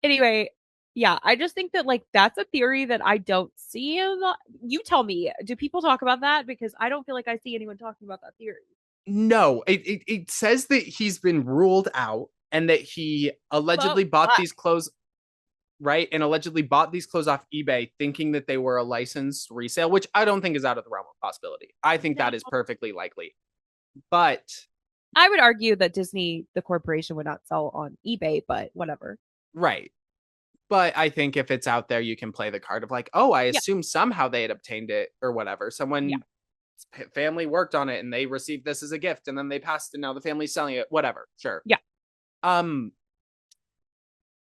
B: Anyway, yeah, I just think that like that's a theory that I don't see a lot. You tell me, do people talk about that? Because I don't feel like I see anyone talking about that theory.
A: No, it says that he's been ruled out and that he allegedly bought these clothes, right? And allegedly bought these clothes off eBay thinking that they were a licensed resale, which I don't think is out of the realm of possibility. I think that is perfectly likely. But
B: I would argue that Disney, the corporation, would not sell on eBay, but whatever.
A: right. But I think if it's out there, you can play the card of like, oh, I assume somehow they had obtained it or whatever. Someone family worked on it and they received this as a gift and then they passed and now the family's selling it. Whatever. Sure.
B: Yeah.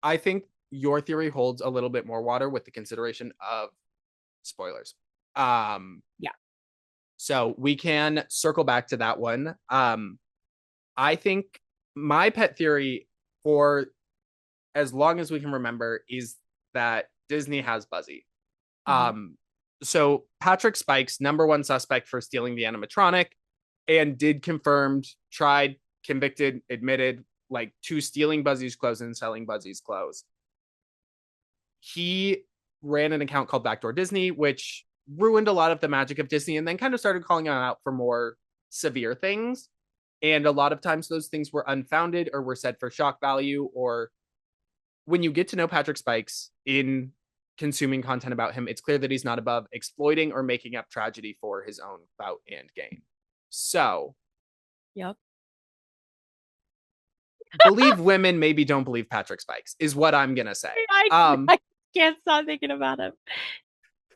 A: I think your theory holds a little bit more water with the consideration of spoilers. Yeah. So we can circle back to that one. I think my pet theory for as long as we can remember is that Disney has Buzzy. So Patrick Spikes, number one suspect for stealing the animatronic, and did confirmed, tried, convicted, admitted like to stealing Buzzy's clothes and selling Buzzy's clothes. He ran an account called Backdoor Disney, which ruined a lot of the magic of Disney and then kind of started calling him out for more severe things. And a lot of times those things were unfounded or were said for shock value. Or when you get to know Patrick Spikes in consuming content about him, it's clear that he's not above exploiting or making up tragedy for his own clout and gain. So,
B: Yep.
A: believe women, maybe don't believe Patrick Spikes, is what I'm going to say.
B: I can't stop thinking about him.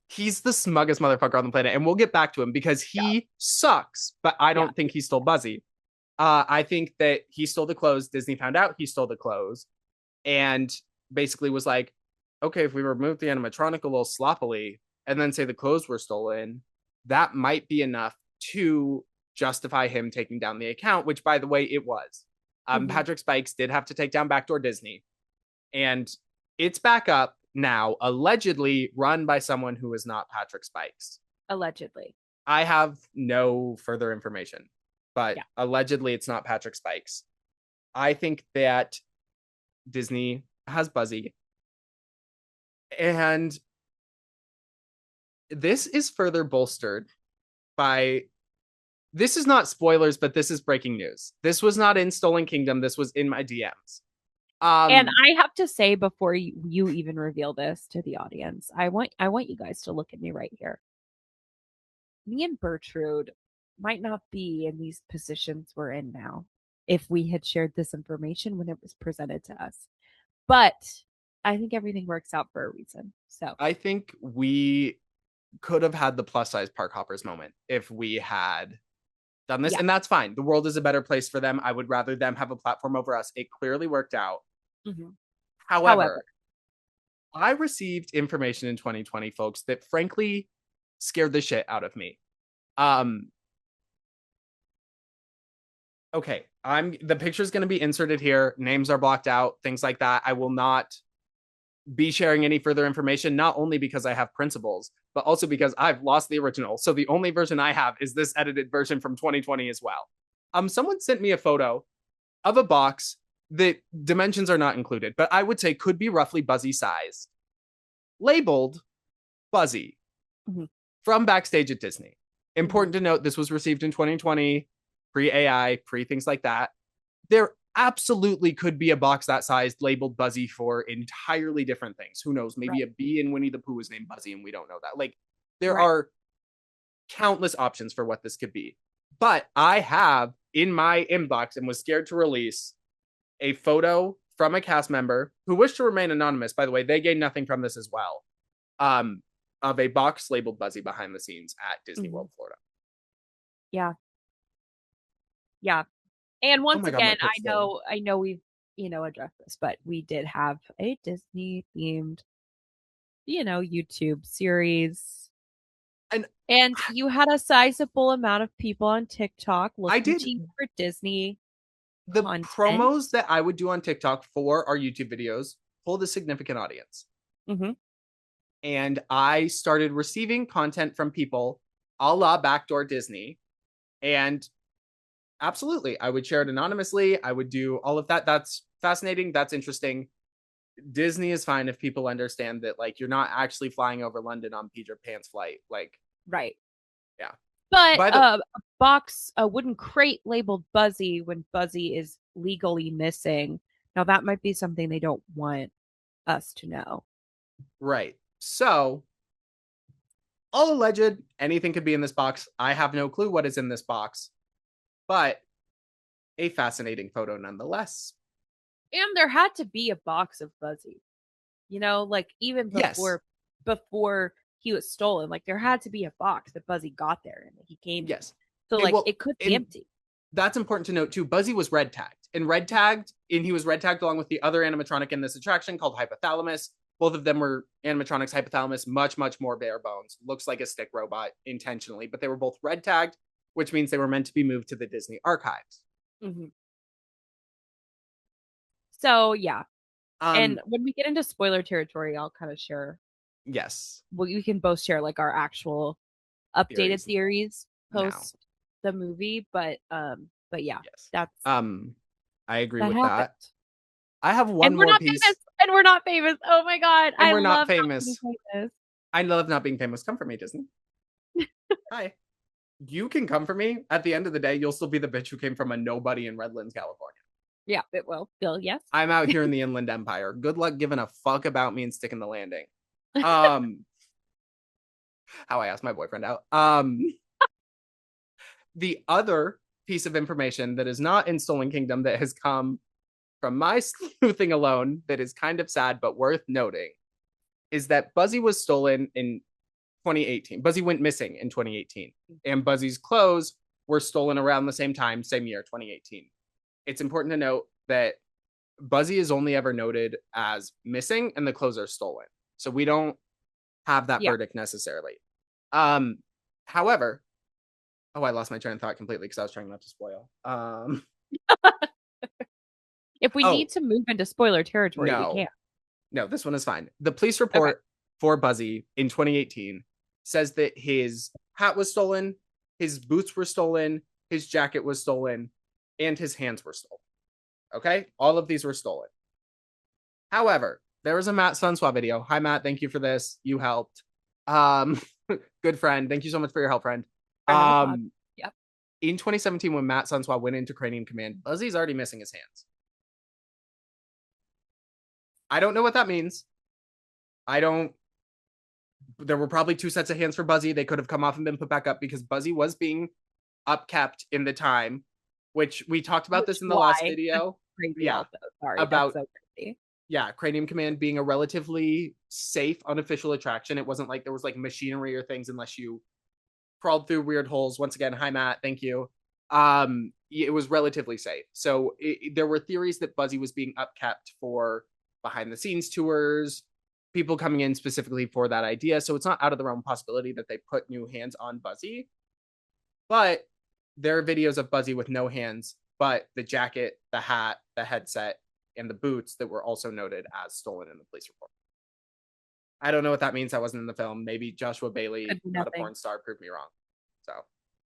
A: He's the smuggest motherfucker on the planet, and we'll get back to him because he sucks, but I don't think he stole Buzzy. I think that he stole the clothes. Disney found out he stole the clothes and basically was like, okay, if we remove the animatronic a little sloppily and then say the clothes were stolen, that might be enough to justify him taking down the account, which, by the way, it was. Patrick Spikes did have to take down Backdoor Disney, and it's back up now, allegedly run by someone who is not Patrick Spikes.
B: Allegedly.
A: I have no further information, but allegedly it's not Patrick Spikes. I think that Disney has Buzzy. And this is further bolstered by, this is not spoilers, but this is breaking news. This was not in Stolen Kingdom. This was in my DMs.
B: And I have to say, before you even reveal this to the audience, I want you guys to look at me right here. Me and Bertrude might not be in these positions we're in now if we had shared this information when it was presented to us. But I think everything works out for a reason. So
A: I think we could have had the plus size park hoppers moment if we had done this, and that's fine. The world is a better place for them. I would rather them have a platform over us. It clearly worked out. However, I received information in 2020, folks, that frankly scared the shit out of me. Okay, the picture's going to be inserted here. Names are blocked out, things like that. I will not be sharing any further information, not only because I have principles, but also because I've lost the original. So the only version I have is this edited version from 2020 as well. Someone sent me a photo of a box that dimensions are not included, but I would say could be roughly Buzzy size, labeled Buzzy from backstage at Disney. Important to note, this was received in 2020, pre-AI, pre-things like that. There absolutely could be a box that size labeled Buzzy for entirely different things. Who knows? Maybe a bee in Winnie the Pooh is named Buzzy and we don't know that. Like, there are countless options for what this could be. But I have in my inbox and was scared to release a photo from a cast member who wished to remain anonymous. By the way, they gained nothing from this as well. Of a box labeled Buzzy behind the scenes at Disney World, Florida.
B: Yeah. And once again, I know we've, addressed this, but we did have a Disney themed, YouTube series. And you had a sizable amount of people on TikTok looking to you for Disney.
A: The promos that I would do on TikTok for our YouTube videos pulled a significant audience. And I started receiving content from people a la Backdoor Disney. And absolutely, I would share it anonymously. I would do all of that. That's fascinating. That's interesting. Disney is fine if people understand that, like, you're not actually flying over London on Peter Pan's flight. Like, yeah.
B: But a wooden crate labeled Buzzy when Buzzy is legally missing. Now that might be something they don't want us to know.
A: Right. So, all alleged, anything could be in this box. I have no clue what is in this box, but a fascinating photo nonetheless.
B: And there had to be a box of Buzzy, like even before he was stolen, like there had to be a box that Buzzy got there and that he came.
A: Yes.
B: So it could be empty.
A: That's important to note too. Buzzy was red tagged, and he was red tagged along with the other animatronic in this attraction called Hypothalamus. Both of them were animatronics. Hypothalamus, much, much more bare bones. Looks like a stick robot intentionally, but they were both red tagged, which means they were meant to be moved to the Disney archives.
B: So, yeah. And when we get into spoiler territory, I'll kind of share
A: Yes.
B: We can both share like our actual updated
A: Theories
B: theories
A: now.
B: post the movie, but yeah,
A: Yes.
B: that's
A: I agree
B: that
A: with
B: happened.
A: that. I have
B: And
A: one
B: we're
A: more
B: not famous.
A: piece,
B: And we're not famous. Oh my god,
A: and
B: I
A: we're not
B: love not being
A: famous.
B: famous.
A: I love not being famous. Come for me, Disney. Hi. You can come for me. At the end of the day, you'll still be the bitch who came from a nobody in Redlands, California.
B: Yeah, it will. Bill, yes.
A: I'm out here in the Inland Empire. Good luck giving a fuck about me and sticking the landing. Um, how I asked my boyfriend out. The other piece of information that is not in Stolen Kingdom that has come from my sleuthing alone that is kind of sad but worth noting is that Buzzy was stolen in 2018. Buzzy went missing in 2018, and Buzzy's clothes were stolen around the same time, same year, 2018. It's important to note that Buzzy is only ever noted as missing and the clothes are stolen. So we don't have that
B: Yeah.
A: verdict necessarily. However, oh, I lost my train of thought completely because I was trying not to spoil.
B: If we
A: Oh,
B: need to move into spoiler territory, we
A: no,
B: can.
A: no, this one is fine. The police
B: Okay.
A: report for Buzzy in 2018 says that his hat was stolen, his boots were stolen, his jacket was stolen, and his hands were stolen. Okay, all of these were stolen. However, there was a Matt Sunswa video. Hi, Matt. Thank you for this. You helped. Um, good friend. Thank you so much for your help, friend.
B: Friend of the pod.
A: Um,
B: Yep.
A: in 2017, when Matt Sunswa went into Cranium Command, Buzzy's already missing his hands. I don't know what that means. I don't. There were probably two sets of hands for Buzzy. They could have come off and been put back up because Buzzy was being upkept in the time, which we talked about
B: Which
A: this in the last
B: why? That's
A: video.
B: crazy
A: Yeah,
B: also. Sorry, that's
A: about
B: so crazy.
A: yeah, Cranium Command being a relatively safe, unofficial attraction. It wasn't like there was like machinery or things unless you crawled through weird holes. Once again, hi Matt, thank you. It was relatively safe. So there were theories that Buzzy was being upkept for behind the scenes tours, people coming in specifically for that idea. So it's not out of the realm possibility that they put new hands on Buzzy. But there are videos of Buzzy with no hands, but the jacket, the hat, the headset, and the boots that were also noted as stolen in the police report. I don't know what that means. I wasn't in the film. Maybe Joshua Bailey,
B: Could be
A: not a
B: nothing.
A: porn star, proved me wrong. So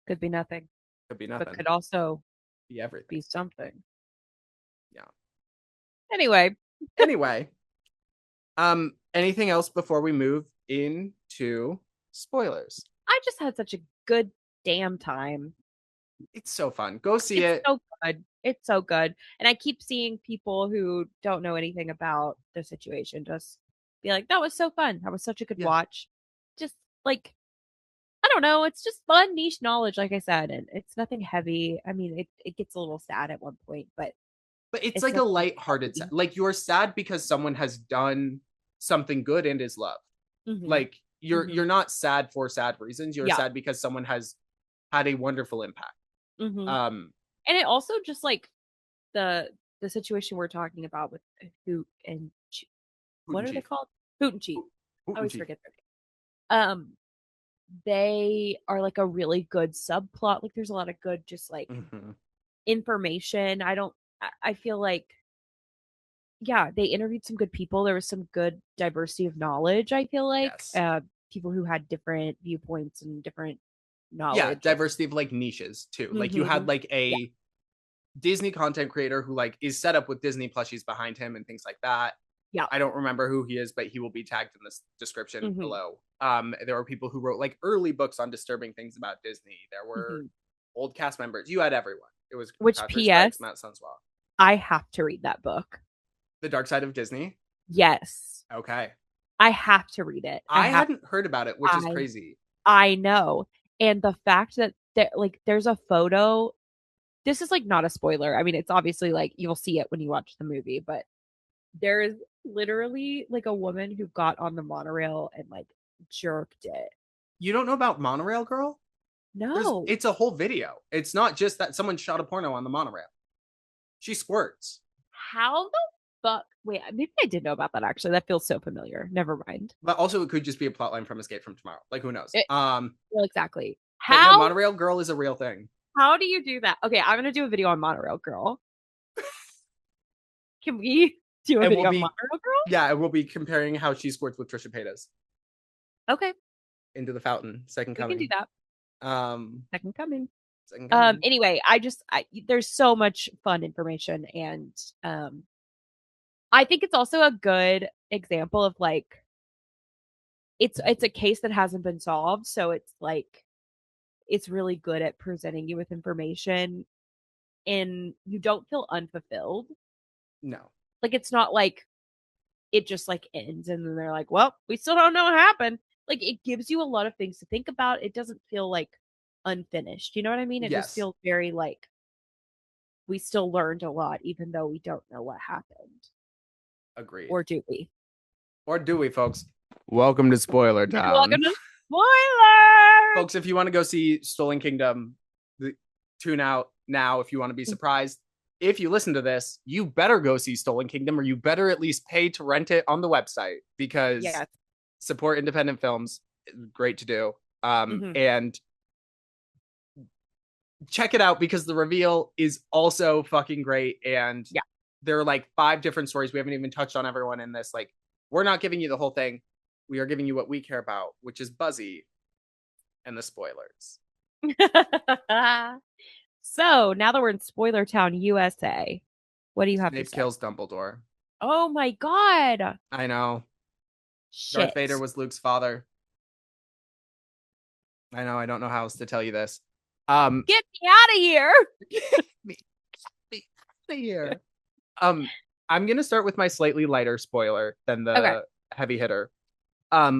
B: Could be nothing.
A: could be
B: But
A: nothing.
B: could also
A: Be everything.
B: be something.
A: Yeah.
B: Anyway,
A: Anyway, anything else before we move into spoilers?
B: I just had such a good damn time.
A: It's so fun. Go see
B: It's
A: it.
B: so good. It's so good. And I keep seeing people who don't know anything about the situation just be like, that was so fun. That was such a good
A: Yeah.
B: watch. Just like, I don't know. It's just fun, niche knowledge, like I said. And it's nothing heavy. I mean, it gets a little sad at one point, but
A: But it's
B: it's
A: like a
B: nothing
A: light-hearted sad.
B: heavy.
A: Like you're sad because someone has done something good and is loved.
B: Hmm.
A: Like you're not sad for sad reasons. You're
B: Yeah.
A: sad because someone has had a wonderful impact.
B: Hmm.
A: Um
B: And it also just like the the situation we're talking about with Hoot and
A: Hoot
B: what
A: and
B: are they
A: Chief.
B: called? Hoot and Cheat.
A: Hoot
B: I
A: and
B: always
A: Chief.
B: forget their name. They are like a really good subplot. Like there's a lot of good just like
A: Mm-hmm.
B: information. I feel like yeah, they interviewed some good people. There was some good diversity of knowledge, I feel like.
A: Yes.
B: People who had different viewpoints and different
A: Yeah,
B: knowledge.
A: diversity of like niches too. Like you
B: Mm-hmm.
A: had like
B: Yeah.
A: a Disney content creator who like is set up with Disney plushies behind him and things like that.
B: Yeah.
A: I don't remember who he is, but he will be tagged in this description
B: Mm-hmm.
A: below. There were people who wrote like early books on disturbing things about Disney. There were
B: Mm-hmm.
A: old cast members. You had everyone. It was
B: Which
A: Patrick Spikes,
B: PS,
A: Matt Sunswell.
B: I have to read that book.
A: The Dark Side of Disney.
B: Yes.
A: Okay.
B: I have to read it.
A: I hadn't heard about it, which is
B: I
A: crazy.
B: I know. And the fact that like there's a photo, this is like not a spoiler. I mean, it's obviously like you'll see it when you watch the movie, but there's literally like a woman who got on the monorail and like jerked it.
A: You don't know about Monorail Girl?
B: No.
A: It's a whole video. It's not just that someone shot a porno on the monorail. She squirts.
B: How the fuck? Wait, maybe I did know about that actually. That feels so familiar. Never mind.
A: But also it could just be a plotline from Escape from Tomorrow. Like who knows?
B: Well, exactly.
A: But no, Monorail Girl is a real thing.
B: How do you do that? Okay, I'm gonna do a video on Monorail Girl. Can we do a
A: And
B: video on Monorail Girl?
A: yeah, and we'll be comparing how she squirts with Trisha Paytas.
B: Okay,
A: into the fountain. Second
B: we can do
A: coming.
B: that.
A: Um,
B: Second coming.
A: second coming.
B: Anyway, there's so much fun information, and um I think it's also a good example of like it's a case that hasn't been solved, so it's like it's really good at presenting you with information and you don't feel unfulfilled.
A: No.
B: Like it's not like it just like ends and then they're like, "Well, we still don't know what happened." Like it gives you a lot of things to think about. It doesn't feel like unfinished. You know what I mean? It just
A: Yes.
B: feels very like we still learned a lot even though we don't know what happened.
A: Agreed.
B: Or do we?
A: Or do we, folks? Welcome to Spoiler Town.
B: Welcome to spoiler.
A: Folks, if you want to go see Stolen Kingdom, tune out now if you want to be surprised. If you listen to this, you better go see Stolen Kingdom, or you better at least pay to rent it on the website, because
B: Yes.
A: support independent films. Great to do.
B: Mm-hmm.
A: And check it out, because the reveal is also fucking great. And
B: Yeah.
A: there are like 5 different stories. We haven't even touched on everyone in this. Like, we're not giving you the whole thing. We are giving you what we care about, which is Buzzy and the spoilers.
B: So now that we're in Spoiler Town, USA, what do you have to
A: Snape
B: say?
A: kills Dumbledore.
B: Oh my God.
A: I know. Darth
B: Shit.
A: Vader was Luke's father. I know. I don't know how else to tell you this.
B: Get me out of here.
A: Get me out of here. I'm gonna start with my slightly lighter spoiler than
B: Okay.
A: the heavy hitter.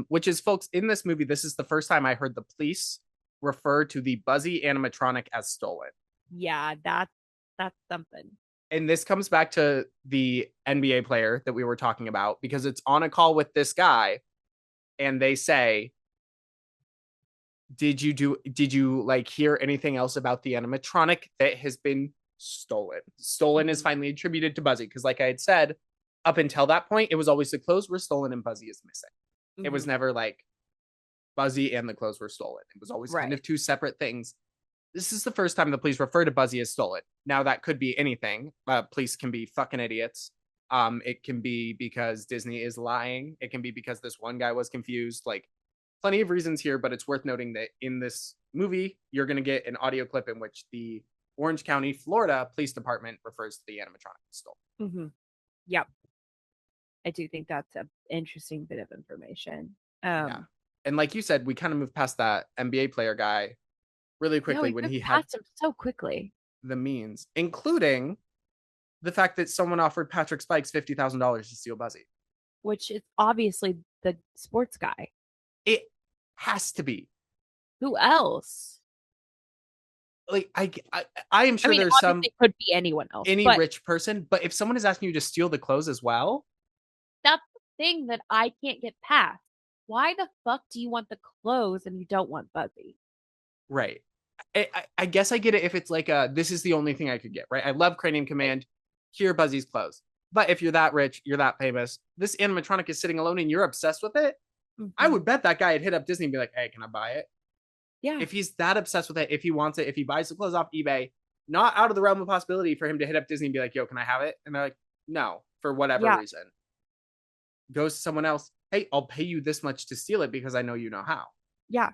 A: Which is, folks, in this movie, this is the first time I heard the police refer to the Buzzy animatronic as stolen.
B: Yeah, that's something.
A: And this comes back to the NBA player that we were talking about, because it's on a call with this guy, and they say, did you like hear anything else about the animatronic that has been stolen? Stolen is finally attributed to Buzzy, because like I had said, up until that point, it was always the clothes were stolen and Buzzy is missing. It was never like Buzzy and the clothes were stolen. It was always kind of 2 separate things. This is the first time the police refer to Buzzy as stolen. Now, that could be anything. Police can be fucking idiots. It can be because Disney is lying. It can be because this one guy was confused. Like, plenty of reasons here, but it's worth noting that in this movie, you're going to get an audio clip in which the Orange County, Florida Police Department refers to the animatronic as stolen.
B: Yep. I do think that's an interesting bit of information.
A: Yeah. And like you said, we kind of moved past that NBA player guy really quickly when he had
B: him so quickly
A: the means, including the fact that someone offered Patrick Spikes $50,000 to steal Buzzy.
B: Which is obviously the sports guy.
A: It has to be.
B: Who else?
A: Like, I am sure there's some.
B: It could be anyone else.
A: Any rich person, but if someone is asking you to steal the clothes as well,
B: that's the thing that I can't get past. Why the fuck do you want the clothes and you don't want Buzzy?
A: Right. I guess I get it if it's like this is the only thing I could get, right? I love Cranium Command. Here are Buzzy's clothes. But if you're that rich, you're that famous, this animatronic is sitting alone and you're obsessed with it, I would bet that guy had hit up Disney and be like, hey, can I buy it?
B: Yeah.
A: If he's that obsessed with it, if he wants it, if he buys the clothes off eBay, not out of the realm of possibility for him to hit up Disney and be like, yo, can I have it? And they're like, no, for whatever reason. Goes to someone else. Hey, I'll pay you this much to steal it because I know you know how.
B: Yeah.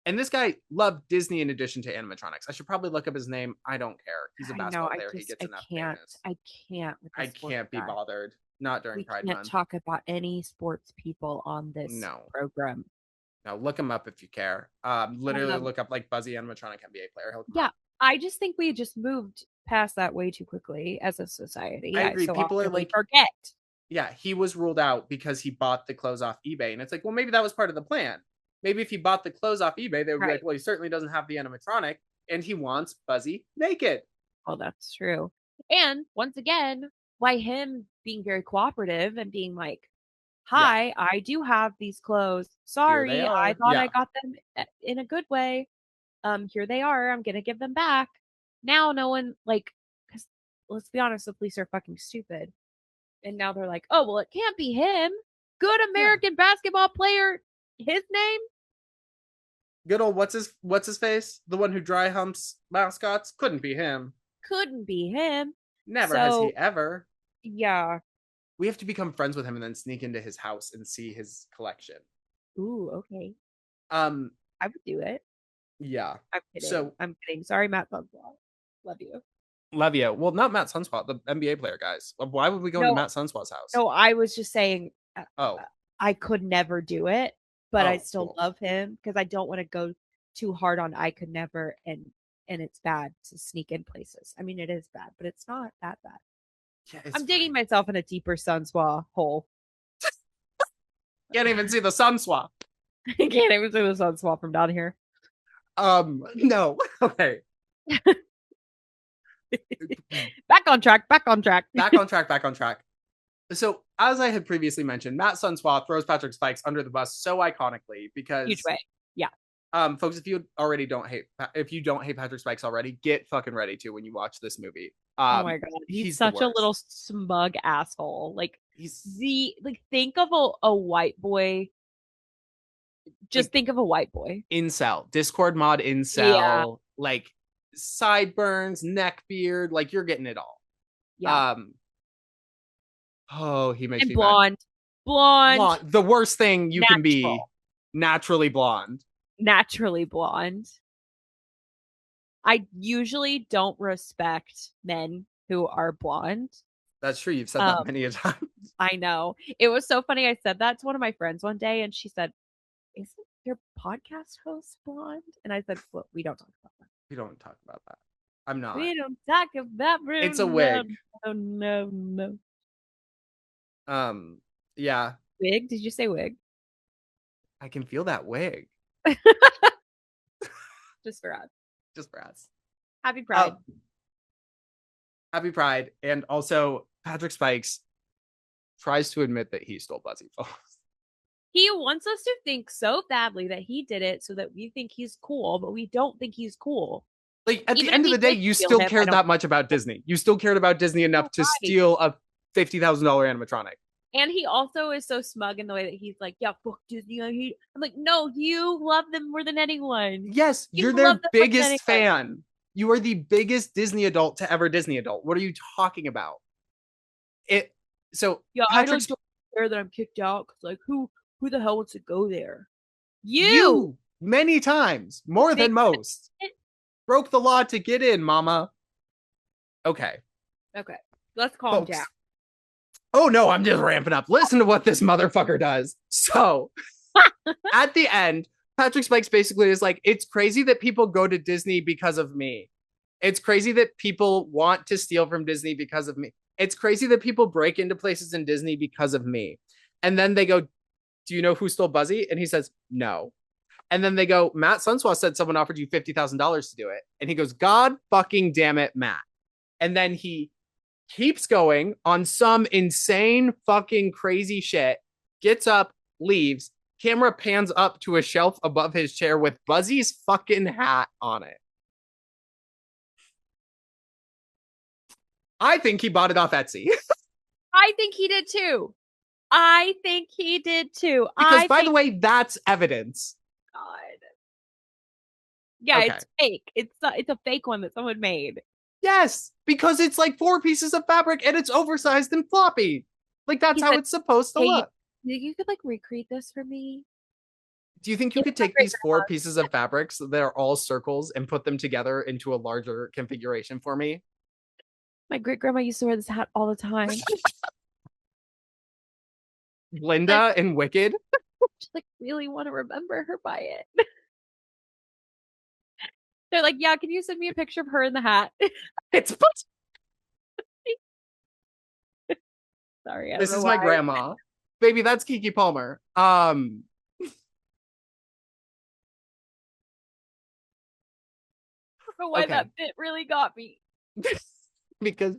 A: And this guy loved Disney in addition to animatronics. I should probably look up his name. I don't care. He's a basketball player. He gets enough famous.
B: I can't.
A: I can't be bothered. Not during Pride Month.
B: We can't talk about any sports people on this program.
A: No, look him up if you care. Literally look up like Buzzy animatronic NBA player.
B: Yeah, I just think we just moved past that way too quickly as a society.
A: I agree. People are like,
B: forget.
A: Yeah, he was ruled out because he bought the clothes off eBay. And it's like, well, maybe that was part of the plan. Maybe if he bought the clothes off eBay, they would be like, well, he certainly doesn't have the animatronic and he wants Buzzy naked.
B: Oh, that's true. And once again, why him being very cooperative and being like, hi, I do have these clothes. Sorry, I thought I got them in a good way. Here they are. I'm going to give them back. Now no one, like, because let's be honest, the police are fucking stupid. And now they're like, oh, well, it can't be him. Good American basketball player. His name?
A: Good old what's his face? The one who dry humps mascots? Couldn't be him.
B: Couldn't be him.
A: Never has he ever.
B: Yeah.
A: We have to become friends with him and then sneak into his house and see his collection.
B: Ooh, okay.
A: Um,
B: I would do it.
A: yeah.
B: I'm kidding.
A: So
B: I'm kidding. Sorry, Matt Sunflower. Love you.
A: Levia, well, not Matt Sunswat, the NBA player, guys. Why would we go into
B: No,
A: Matt Sunswat's house?
B: no, I was just saying
A: Oh,
B: I could never do it, but I
A: oh,
B: still
A: cool.
B: love him because I don't want to go too hard on I could never and it's bad to sneak in places. I mean, it is bad, but it's not that bad.
A: Yeah, it's
B: I'm digging
A: fine.
B: myself in a deeper Sunswa hole.
A: Can't even see the Sunswat.
B: I can't even see the Sunswa from down here.
A: No. Okay.
B: Back on track. Back on track.
A: Back on track, back on track. So, as I had previously mentioned, Matt Sunswat throws Patrick Spikes under the bus so iconically
B: Huge
A: because
B: way. Yeah.
A: folks, if you don't hate Patrick Spikes already, get fucking ready to when you watch this movie.
B: Oh my god, he's
A: He's the
B: such a
A: worst.
B: little smug asshole. Like
A: He's
B: think of a white boy. Just
A: like
B: think of a white boy.
A: incel, Discord mod
B: Yeah.
A: incel, like sideburns, neck beard, like you're getting it all.
B: Yeah.
A: Um, oh, he makes
B: And
A: me mad.
B: blonde. Blonde.
A: Blonde, the worst thing you can be,
B: Natural.
A: naturally blonde.
B: Naturally blonde. I usually don't respect men who are blonde.
A: That's true. You've said that
B: Um,
A: many a time.
B: I know. It was so funny. I said that to one of my friends one day, and she said, "Isn't your podcast host blonde?" And I said, "Well, we don't talk about that.
A: We don't talk about that. I'm not.
B: We don't talk about
A: It's a
B: no,
A: wig.
B: no, no, no."
A: Um, yeah,
B: Wig? Did you say wig?
A: I can feel that wig.
B: Just for us.
A: Just for us.
B: Happy Pride.
A: Happy Pride. And also, Patrick Spikes tries to admit that he stole Buzzy phones.
B: He wants us to think so badly that he did it so that we think he's cool, but we don't think he's cool.
A: Like, at the
B: Even if
A: end of
B: he
A: the day,
B: did
A: you
B: steal
A: still
B: him, I
A: cared
B: don't.
A: that much about Disney. You still cared about Disney enough to
B: Right.
A: steal a $50,000 animatronic.
B: And he also is so smug in the way that he's like, yeah, fuck Disney. I'm like, no, you love them more than anyone.
A: Yes,
B: You
A: you're
B: love
A: their
B: them more than
A: biggest
B: anyone.
A: fan. You are the biggest Disney adult to ever Disney adult. What are you talking about? It so
B: Yeah, I
A: Patrick's
B: don't care that I'm kicked out because like who the hell wants to go there?
A: you many times, more than most, broke the law to get in, mama. Okay.
B: Okay, let's calm down.
A: Folks. Oh no, I'm just ramping up. Listen to what this motherfucker does. So at the end, Patrick Spikes basically is like, it's crazy that people go to Disney because of me. It's crazy that people want to steal from Disney because of me. It's crazy that people break into places in Disney because of me. And then they go, do you know who stole Buzzy? And he says, no. And then they go, Matt Sunswa said someone offered you $50,000 to do it. And he goes, God fucking damn it, Matt. And then he keeps going on some insane fucking crazy shit, gets up, leaves, camera pans up to a shelf above his chair with Buzzy's fucking hat on it. I think he bought it off Etsy.
B: I think he did too. I think he did too.
A: Because, by the way, that's evidence.
B: God. Yeah,
A: Okay.
B: it's fake. It's a fake one that someone made.
A: Yes, because it's like 4 pieces of fabric and it's oversized and floppy. Like, that's how it's supposed to look.
B: You could like recreate this for me.
A: Do you think you could take these 4 pieces of fabrics that are all circles and put them together into a larger configuration for me?
B: My great grandma used to wear this hat all the time.
A: Glinda and Wicked.
B: Just like really want to remember her by it. They're like, yeah, can you send me a picture of her in the hat?
A: It's
B: Sorry,
A: this is my grandma. Baby, that's Kiki Palmer.
B: But why that bit really got me.
A: Because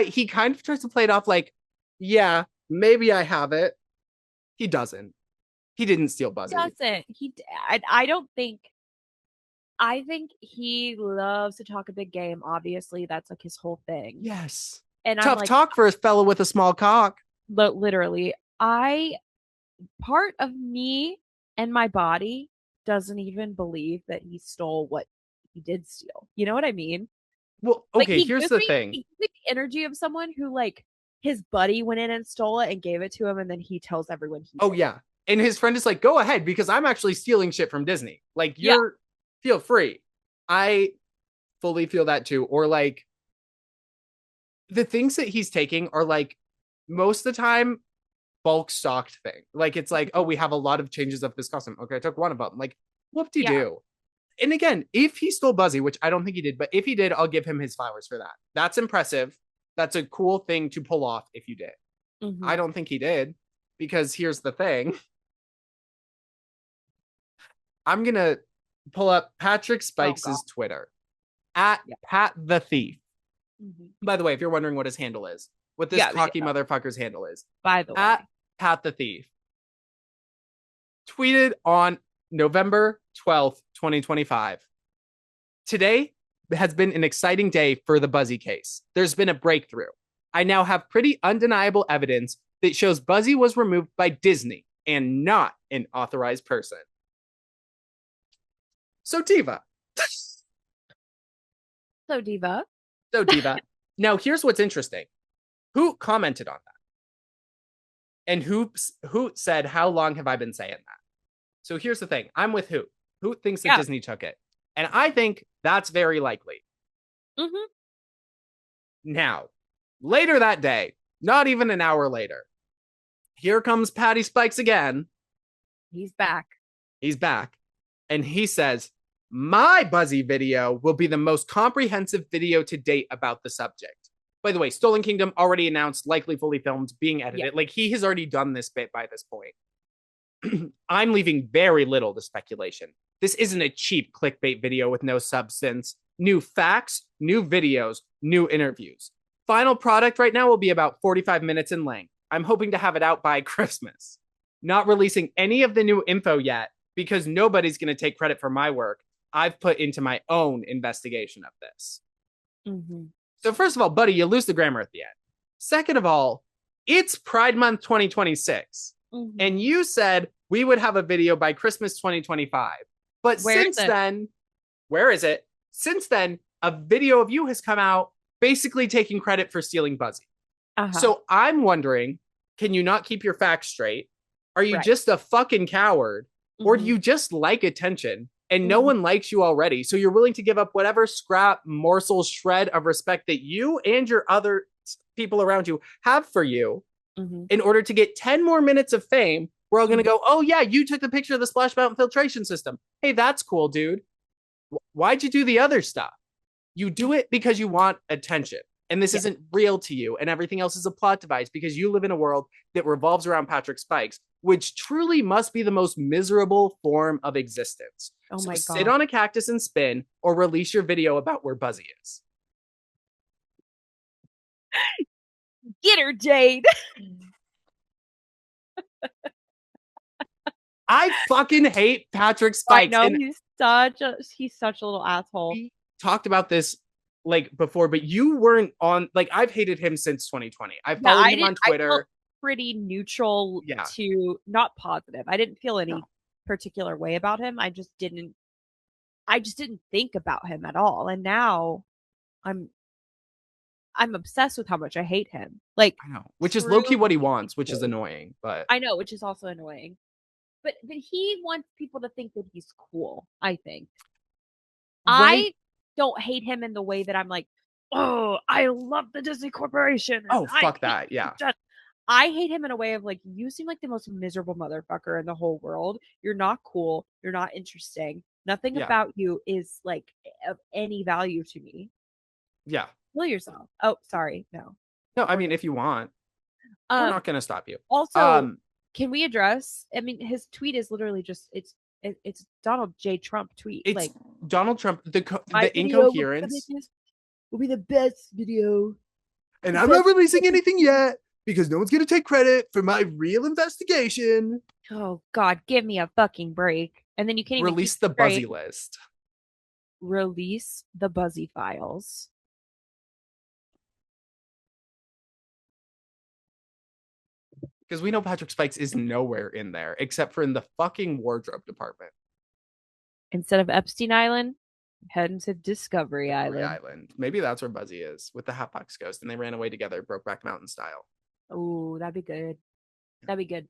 A: he kind of tries to play it off like, yeah, maybe I have it. He doesn't. He didn't steal Buzzy.
B: I don't think. I think he loves to talk a big game. Obviously, that's like his whole thing.
A: Yes.
B: And
A: tough talk for a fellow with a small cock.
B: But literally, part of me and my body doesn't even believe that he stole what he did steal. You know what I mean?
A: Well, okay, here's the thing.
B: He gives me the energy of someone who like his buddy went in and stole it and gave it to him, and then he tells everyone he
A: Oh
B: did.
A: yeah. And his friend is like, go ahead, because I'm actually stealing shit from Disney. Like,
B: Yeah.
A: you're feel free. I fully feel that too. Or like the things that he's taking are like most of the time bulk stocked thing. Like it's like, oh, we have a lot of changes of this costume. Okay, I took one of them. Like, whoop de
B: Yeah.
A: do. And again, if he stole Buzzy, which I don't think he did, but if he did, I'll give him his flowers for that. That's impressive. That's a cool thing to pull off if you did. I
B: Mm-hmm.
A: don't think he did, because here's the thing. I'm gonna pull up Patrick
B: Oh God.
A: Spikes' Twitter at
B: Yeah.
A: Pat the Thief.
B: Mm-hmm.
A: By the way, if you're wondering what his handle is, what this
B: Yeah.
A: cocky
B: Yeah.
A: motherfucker's handle is,
B: By the
A: at
B: way.
A: Pat the Thief, tweeted on November 12th, 2025. Today has been an exciting day for the Buzzy case. There's been a breakthrough. I now have pretty undeniable evidence that shows Buzzy was removed by Disney and not an authorized person. So, Diva.
B: So Diva.
A: So, Diva. Now, here's what's interesting. Who commented on that? And who said, how long have I been saying that? So here's the thing. I'm with who? Who thinks that
B: Yeah.
A: Disney took it? And I think that's very likely.
B: Mm-hmm.
A: Now, later that day, not even an hour later, here comes Patty Spikes again.
B: He's back.
A: He's back. And he says, my Buzzy video will be the most comprehensive video to date about the subject. By the way, Stolen Kingdom already announced, likely fully filmed, being edited. Yeah. Like, he has already done this bit by this point. I'm leaving very little to speculation. This isn't a cheap clickbait video with no substance. New facts, new videos, new interviews. Final product right now will be about 45 minutes in length. I'm hoping to have it out by Christmas. Not releasing any of the new info yet, because nobody's going to take credit for my work. I've put into my own investigation of this.
B: Mm-hmm.
A: So first of all, buddy, you lose the grammar at the end. Second of all, it's Pride Month 2026. Mm-hmm. And you said we would have a video by Christmas 2025. But since then, where is it? Since then, a video of you has come out basically taking credit for stealing Buzzy. Uh-huh. So I'm wondering, can you not keep your facts straight? Are you just a fucking coward? Mm-hmm. Or do you just like attention and no one likes you already? So you're willing to give up whatever scrap, morsel, shred of respect that you and your other people around you have for you in order to get 10 more minutes of fame. We're all going to go, oh yeah, you took the picture of the Splash Mountain filtration system. Hey, that's cool, dude. Why'd you do the other stuff? You do it because you want attention. And this isn't real to you. And everything else is a plot device because you live in a world that revolves around Patrick Spikes, which truly must be the most miserable form of existence. Oh my God. Sit on a cactus and spin, or release your video about where Buzzy is.
B: Get her, Jade.
A: I fucking hate Patrick Spikes.
B: I know, he's such a little asshole.
A: We talked about this like before, but you weren't on, like, I've hated him since 2020. I followed him on Twitter. I felt
B: pretty neutral to not positive. I didn't feel any particular way about him. I just didn't think about him at all. And now I'm obsessed with how much I hate him. Like,
A: I know, which is low-key what he wants, which is annoying, but
B: I know, which is also annoying. But he wants people to think that he's cool, I think. Right? I don't hate him in the way that I'm like, oh, I love the Disney Corporation.
A: Oh, fuck that. Yeah.
B: I hate him in a way of like, you seem like the most miserable motherfucker in the whole world. You're not cool. You're not interesting. Nothing about you is like of any value to me.
A: Yeah.
B: Kill yourself. Oh, sorry. No.
A: No, I mean, if you want, we're not going to stop you.
B: Also, can we address, I mean, his tweet is literally just, it's Donald J. Trump tweet.
A: It's like Donald Trump, the incoherence
B: will be the best video.
A: And I'm not releasing anything yet because no one's going to take credit for my real investigation.
B: Oh God, give me a fucking break. And then you can't even
A: release the Buzzy list.
B: Release the Buzzy files.
A: Because we know Patrick Spikes is nowhere in there except for in the fucking wardrobe department.
B: Instead of Epstein Island? Heading to Discovery
A: Discovery
B: Island.
A: Island. Maybe that's where Buzzy is with the Hatbox Ghost, and they ran away together, Brokeback Mountain style.
B: Oh, that'd be good. That'd be good.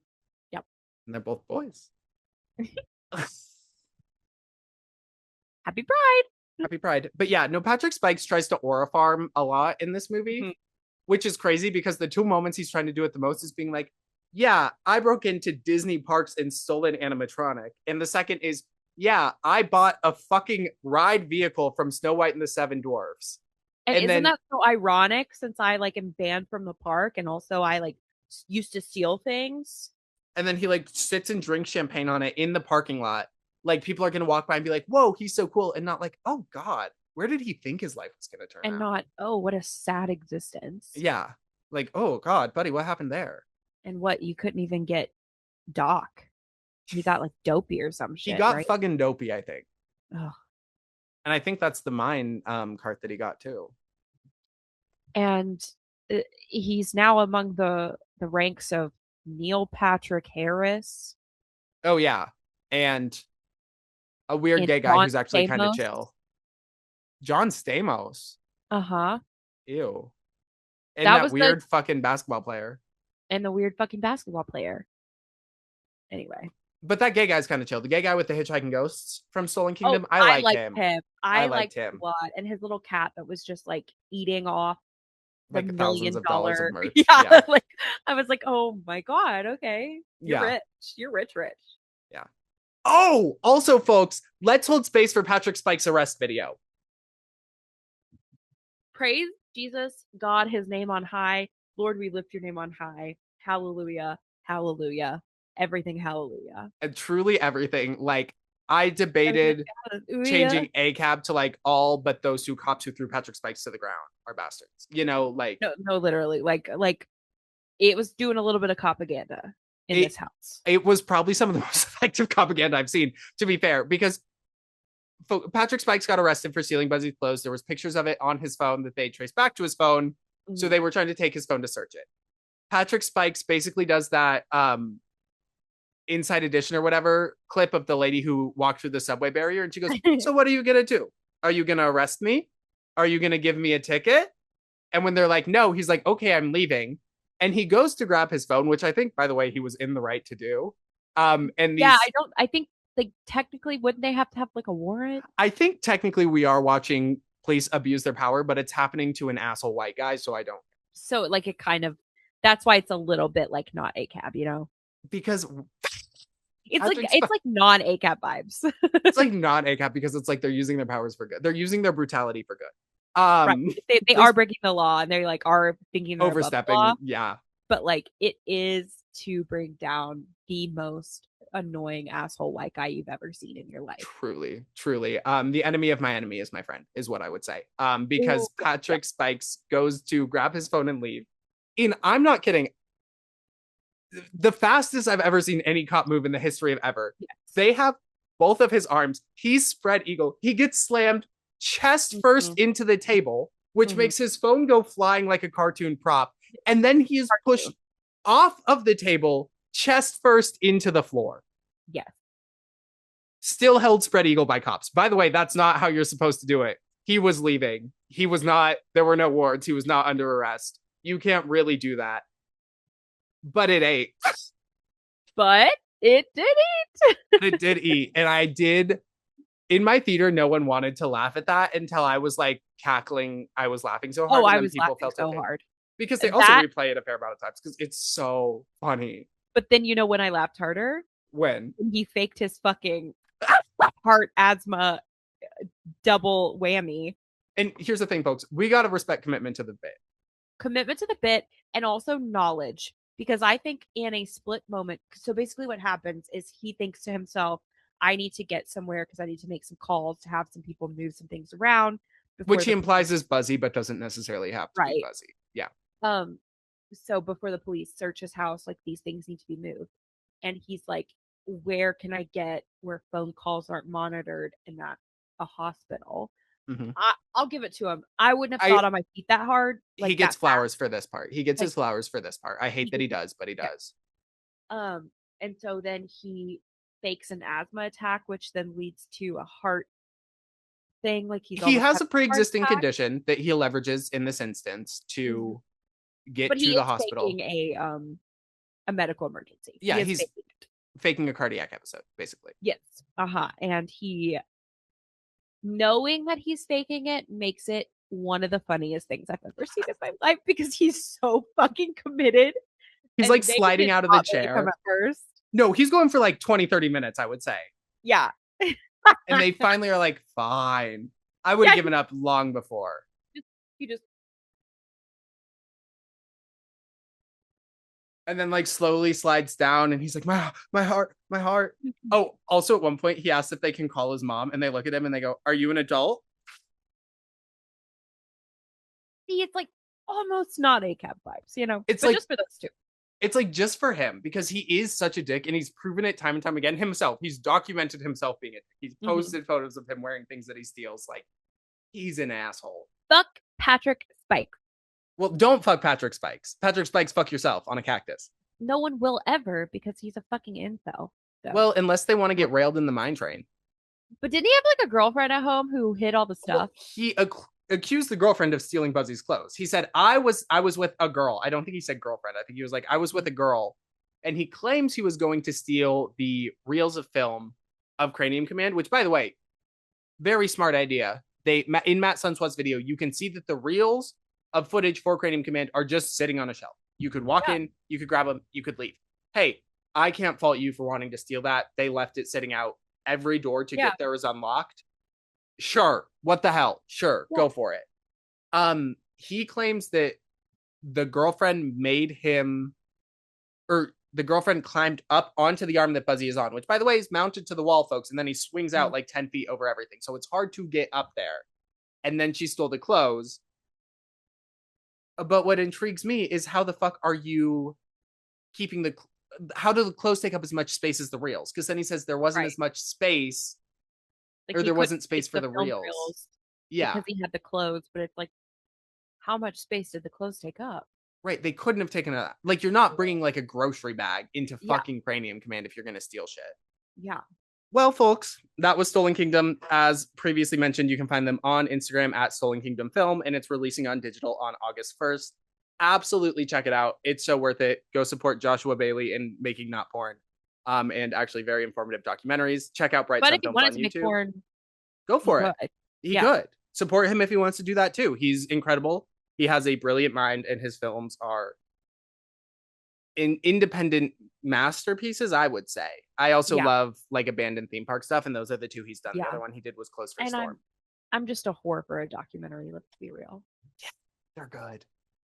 B: Yep.
A: And they're both boys.
B: Happy Pride.
A: Happy Pride. But yeah, no, Patrick Spikes tries to aura farm a lot in this movie,
B: Mhm.
A: which is crazy because the two moments he's trying to do it the most is being like, yeah, I broke into Disney parks and stole an animatronic. And the second is, yeah, I bought a fucking ride vehicle from Snow White and the Seven Dwarfs.
B: And
A: And
B: isn't
A: then
B: that so ironic since I like am banned from the park and also I like used to steal things?
A: and then he like sits and drinks champagne on it in the parking lot. Like people are gonna walk by and be like, whoa, he's so cool, and not like, oh God, where did he think his life was gonna turn
B: And
A: out?
B: not, oh, what a sad existence.
A: Yeah. Like, oh God, buddy, what happened there?
B: And what, you couldn't even get Doc. He got like dopey or some
A: He
B: shit,
A: got
B: right?
A: fucking dopey, I think.
B: Ugh.
A: And I think that's the mine cart that he got too.
B: And he's now among the ranks of Neil Patrick Harris
A: Oh yeah. And a weird
B: and
A: gay guy
B: John
A: who's actually kind of
B: Stamos.
A: chill. John Stamos.
B: Uh-huh.
A: Ew. And
B: That
A: that
B: was the
A: weird fucking basketball player.
B: and the weird fucking basketball player. Anyway.
A: But that gay guy's kind of chill. The gay guy with the hitchhiking ghosts from Stolen
B: Oh,
A: Kingdom, I
B: I
A: liked
B: liked
A: him.
B: him.
A: I
B: I
A: liked
B: liked him
A: him.
B: a lot. And his little cat that was just like eating off the
A: Like thousands
B: million
A: of dollars of
B: dollar.
A: merch.
B: Yeah.
A: Yeah.
B: Like I was like, oh my God, okay. You're
A: Yeah.
B: rich. You're rich, rich.
A: Yeah. Oh, also, folks, let's hold space for Patrick Spike's arrest video.
B: Praise Jesus, God, his name on high. Lord, we lift your name on high. Hallelujah. Hallelujah. Everything hallelujah.
A: And truly everything. Like, I
B: Everything
A: debated
B: hallelujah.
A: changing ACAB to like all but those two cops who threw Patrick Spikes to the ground are bastards. You know, like
B: No, no, literally. Like it was doing a little bit of propaganda in
A: it
B: this house.
A: it was probably some of the most effective propaganda I've seen, to be fair, because Patrick Spikes got arrested for stealing Buzzy's clothes. There was pictures of it on his phone that they traced back to his phone. So
B: Mhm.
A: they were trying to take his phone to search it. Patrick Spikes basically does that Inside Edition or whatever clip of the lady who walked through the subway barrier, and she goes, so what are you gonna do? Are you gonna arrest me? Are you gonna give me a ticket? And when they're like, no, he's like, okay, I'm leaving. And he goes to grab his phone, which I think, by the way, he was in the right to do. And
B: Yeah,
A: these,
B: I think like technically wouldn't they have to have like a warrant?
A: I think technically we are watching police abuse their power, but it's happening to an asshole white guy, so I don't.
B: So like it kind of that's why it's a little bit like not ACAB, you know?
A: Because
B: It's
A: Patrick
B: like non ACAB vibes.
A: it's like not ACAP because it's like they're using their powers for good. They're using their brutality for good.
B: Right. They
A: Please
B: are breaking the law and they like are thinking they're above the law,
A: overstepping. Yeah,
B: but like it is to bring down the most annoying asshole white guy you've ever seen in your life.
A: truly, truly. The enemy of my enemy is my friend, is what I would say.
B: Ooh,
A: Because
B: yeah.
A: Patrick Spikes goes to grab his phone and leave. And I'm not kidding. The fastest I've ever seen any cop move in the history of ever.
B: Yes.
A: They have both of his arms. He's spread eagle. He gets slammed chest first into the table, which makes his phone go flying like a cartoon prop. And then he is pushed off of the table, chest first into the floor.
B: Yes.
A: Still held spread eagle by cops. By the way, that's not how you're supposed to do it. He was leaving. He was not, there were no warrants. He was not under arrest. You can't really do that. But it ate.
B: But it did eat.
A: It did eat. And I did, in my theater, no one wanted to laugh at that until I was like cackling. I was laughing so hard.
B: Oh,
A: And
B: I
A: then
B: was
A: people
B: laughing
A: felt
B: so
A: okay.
B: hard.
A: Because they also
B: That,
A: replay it a fair amount of times because it's so funny.
B: but then you know when I laughed harder?
A: When
B: When he faked his fucking heart asthma double whammy.
A: and here's the thing, folks, we got to respect commitment to the bit.
B: Commitment to the bit and also knowledge. Because I think in a split moment, so basically what happens is he thinks to himself, I need to get somewhere because I need to make some calls to have some people move some things around.
A: Which he implies is Buzzy, but doesn't necessarily have to be Buzzy. Yeah.
B: So before the police search his house, like these things need to be moved. And he's like, where can I get where phone calls aren't monitored and at a hospital?
A: Mm-hmm.
B: I'll give it to him. I wouldn't have thought on my feet that hard. Like
A: he gets
B: that
A: flowers
B: fast.
A: for this part. He gets
B: like,
A: his flowers for this part. I hate that he does, but he does.
B: And so then he fakes an asthma attack, which then leads to a heart thing. Like he's
A: He
B: almost
A: has
B: had
A: a
B: a heart
A: pre-existing
B: attack.
A: condition that he leverages in this instance
B: Mhm.
A: to get
B: But
A: to
B: he
A: the
B: is
A: hospital.
B: faking a medical emergency. He
A: Yeah,
B: is
A: he's
B: faking it.
A: faking a cardiac episode, basically.
B: Yes. Uh-huh. And he knowing that he's faking it makes it one of the funniest things I've ever seen in my life because he's so fucking committed
A: He's like
B: and they
A: sliding
B: did
A: out of the
B: not believe him
A: chair.
B: at first.
A: No, he's going for like 20, 30 minutes, I would say.
B: Yeah.
A: And they finally are like, fine. I would have
B: Yeah,
A: given up long before.
B: he just
A: And then like slowly slides down and he's like, my heart, my heart. Oh, also at one point he asks if they can call his mom and they look at him and they go, are you an adult?
B: see it's like almost not a cab vibes,
A: It's
B: but
A: like
B: just for those two.
A: it's like just for him because he is such a dick and he's proven it time and time again himself. He's documented himself being a dick. He's
B: Mm-hmm.
A: posted photos of him wearing things that he steals. Like he's an asshole.
B: Fuck Patrick Spike.
A: Well, don't fuck Patrick Spikes. Patrick Spikes, fuck yourself on a cactus.
B: No one will ever because he's a fucking incel. So.
A: Well, unless they want to get railed in the mine train.
B: But didn't he have like a girlfriend at home who hid all the
A: Well,
B: stuff?
A: he accused the girlfriend of stealing Buzzy's clothes. He said, I was with a girl. I don't think he said girlfriend. I think he was like, I was with a girl. And he claims he was going to steal the reels of film of Cranium Command, which, by the way, very smart idea. They in Matt Sunswat's video, you can see that the reels of footage for Cranium Command are just sitting on a shelf. You could walk
B: Yeah.
A: in, you could grab them, you could leave. Hey, I can't fault you for wanting to steal that. They left it sitting out. Every door to get there is unlocked. Sure, what the hell? Sure,
B: Yeah.
A: go for it. He claims that the girlfriend made him, or the girlfriend climbed up onto the arm that Buzzy is on, which, by the way, is mounted to the wall, folks. And then he swings out like 10 feet over everything. So it's hard to get up there. And then she stole the clothes. But what intrigues me is how the fuck are you keeping how do the clothes take up as much space as the reels? Because then he says there wasn't as much space,
B: like
A: or there wasn't space for the
B: film
A: reels. Yeah.
B: Because he had the clothes, but it's like, how much space did the clothes take up?
A: Right. They couldn't have taken like, you're not bringing like a grocery bag into fucking Cranium Command if you're going to steal shit.
B: Yeah.
A: Well, folks, that was Stolen Kingdom. As previously mentioned, you can find them on Instagram at Stolen Kingdom Film, and it's releasing on digital on August 1st. Absolutely check it out. It's so worth it. Go support Joshua Bailey in making not porn. And actually very informative documentaries. Check out Bright
B: But
A: Sun
B: if you
A: Films
B: wanted
A: on
B: to make
A: YouTube.
B: porn,
A: Go for it. He could. Support him if he wants to do that too. He's incredible. He has a brilliant mind, and his films are independent masterpieces, I would say. I also love like abandoned theme park stuff, and those are the two he's done. The other one he did was Close for Storm.
B: I'm just a whore for a documentary, let's be real.
A: Yeah, they're good.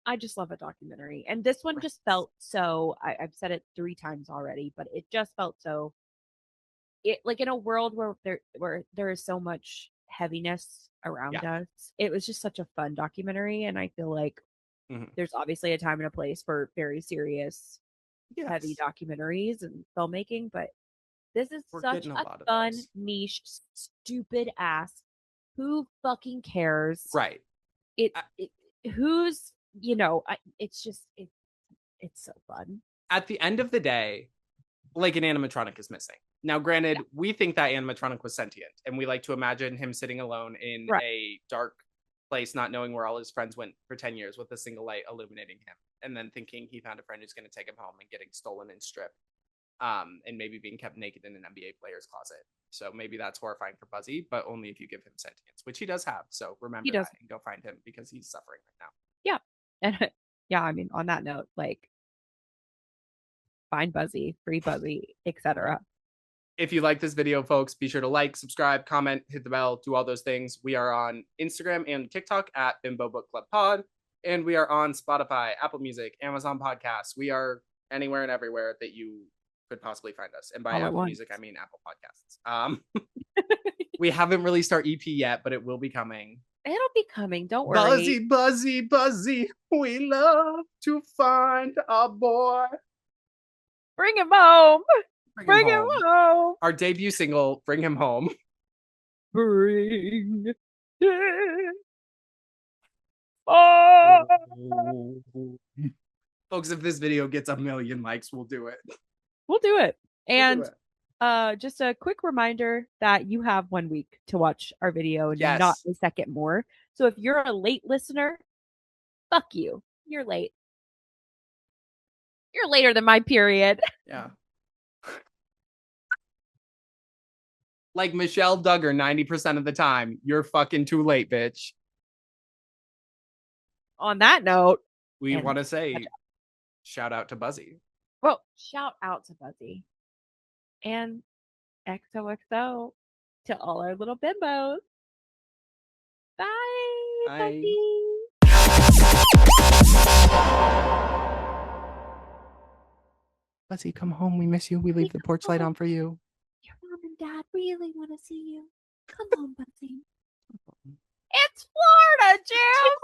B: I just love a documentary. And this one just felt so, I've said it 3 times already, but it just felt so, it like in a world where there is so much heaviness around us, it was just such a fun documentary. And I feel like there's obviously a time and a place for very serious, heavy documentaries and filmmaking, but this is such a fun, niche, stupid ass. Who fucking cares?
A: Right.
B: Who's, it's just, it's so fun.
A: At the end of the day, like an animatronic is missing. Now, granted, we think that animatronic was sentient, and we like to imagine him sitting alone in a dark place, not knowing where all his friends went for 10 years with a single light illuminating him, and then thinking he found a friend who's going to take him home and getting stolen and stripped, and maybe being kept naked in an NBA player's closet. So maybe that's horrifying for Buzzy, but only if you give him sentience, which he does have. So remember that and go find him because he's suffering right now.
B: Yeah. And I mean, on that note, like, find Buzzy, free Buzzy, etc.
A: If you like this video, folks, be sure to like, subscribe, comment, hit the bell, do all those things. We are on Instagram and TikTok at Bimbo Book Club Pod, and we are on Spotify, Apple Music, Amazon Podcasts. We are anywhere and everywhere that you could possibly find us. And by Apple Music, I mean Apple Podcasts. We haven't released our EP yet, but it will be coming.
B: It'll be coming. Don't worry.
A: Buzzy, Buzzy, Buzzy. We love to find a boy.
B: Bring him home. Bring him home.
A: Our debut single, Bring Him Home.
B: Bring him home.
A: Folks, if this video gets 1 million likes, we'll do it.
B: We'll do it. And Just a quick reminder that you have 1 week to watch our video and not
A: Yes.
B: a second more. So if you're a late listener, fuck you. You're late. You're later than my period.
A: Yeah. Like Michelle Duggar 90% of the time, you're fucking too late, bitch.
B: On that note,
A: We
B: and
A: want to say shout out to Buzzy.
B: well, shout out to Buzzy and XOXO to all our little bimbos. Bye,
A: Bye.
B: Buzzy.
A: Buzzy, come home. We miss you. We leave the porch light on for you.
B: Your mom and dad really want to see you. Come on, Buzzy. It's Florida, Jim.